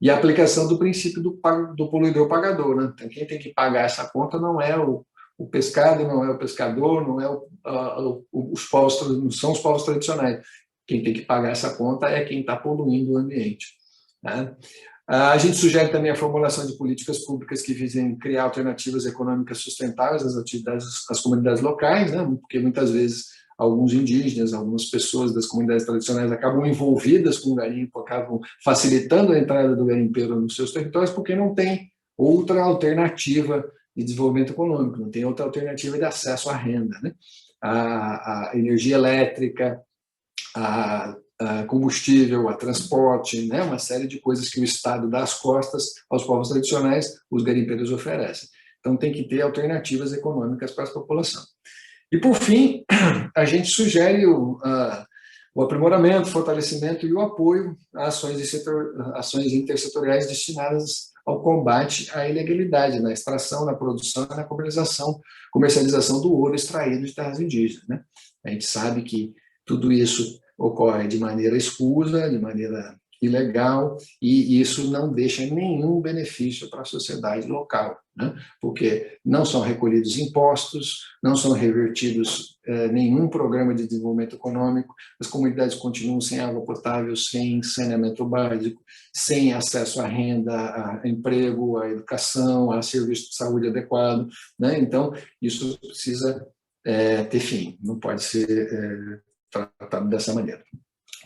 E a aplicação do princípio do poluidor pagador. Né? Então, quem tem que pagar essa conta não é o pescado, não é o pescador, não é os povos, não são os povos tradicionais. Quem tem que pagar essa conta é quem está poluindo o ambiente. Né? A gente sugere também a formulação de políticas públicas que visem criar alternativas econômicas sustentáveis às atividades das comunidades locais, né? Porque muitas vezes alguns indígenas, algumas pessoas das comunidades tradicionais acabam envolvidas com o garimpo, acabam facilitando a entrada do garimpeiro nos seus territórios porque não tem outra alternativa de desenvolvimento econômico, não tem outra alternativa de acesso à renda, né? A energia elétrica, a combustível, a transporte, né? Uma série de coisas que o Estado dá as costas aos povos tradicionais, os garimpeiros oferecem. Então, tem que ter alternativas econômicas para a população. E, por fim, a gente sugere o aprimoramento, o fortalecimento e o apoio a ações intersetoriais destinadas ao combate à ilegalidade na extração, na produção e na comercialização do ouro extraído de terras indígenas. Né? A gente sabe que tudo isso ocorre de maneira escusa, de maneira ilegal, e isso não deixa nenhum benefício para a sociedade local, né? Porque não são recolhidos impostos, não são revertidos nenhum programa de desenvolvimento econômico, as comunidades continuam sem água potável, sem saneamento básico, sem acesso à renda, a emprego, à educação, a serviço de saúde adequado, né? Então, isso precisa ter fim, não pode ser tratado dessa maneira.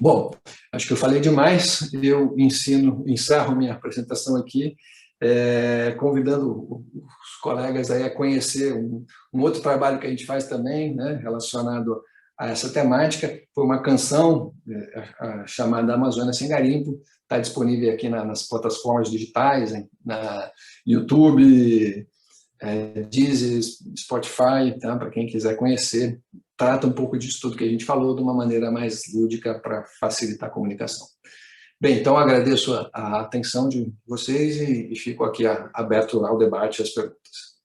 Bom, acho que eu falei demais, eu encerro minha apresentação aqui, convidando os colegas aí a conhecer um outro trabalho que a gente faz também, né, relacionado a essa temática. Foi uma canção chamada Amazônia Sem Garimpo, está disponível aqui nas plataformas digitais, na YouTube, Deezer, Spotify, tá? Para quem quiser conhecer, trata um pouco disso tudo que a gente falou de uma maneira mais lúdica para facilitar a comunicação. Bem, então agradeço a atenção de vocês e fico aqui aberto ao debate e às perguntas.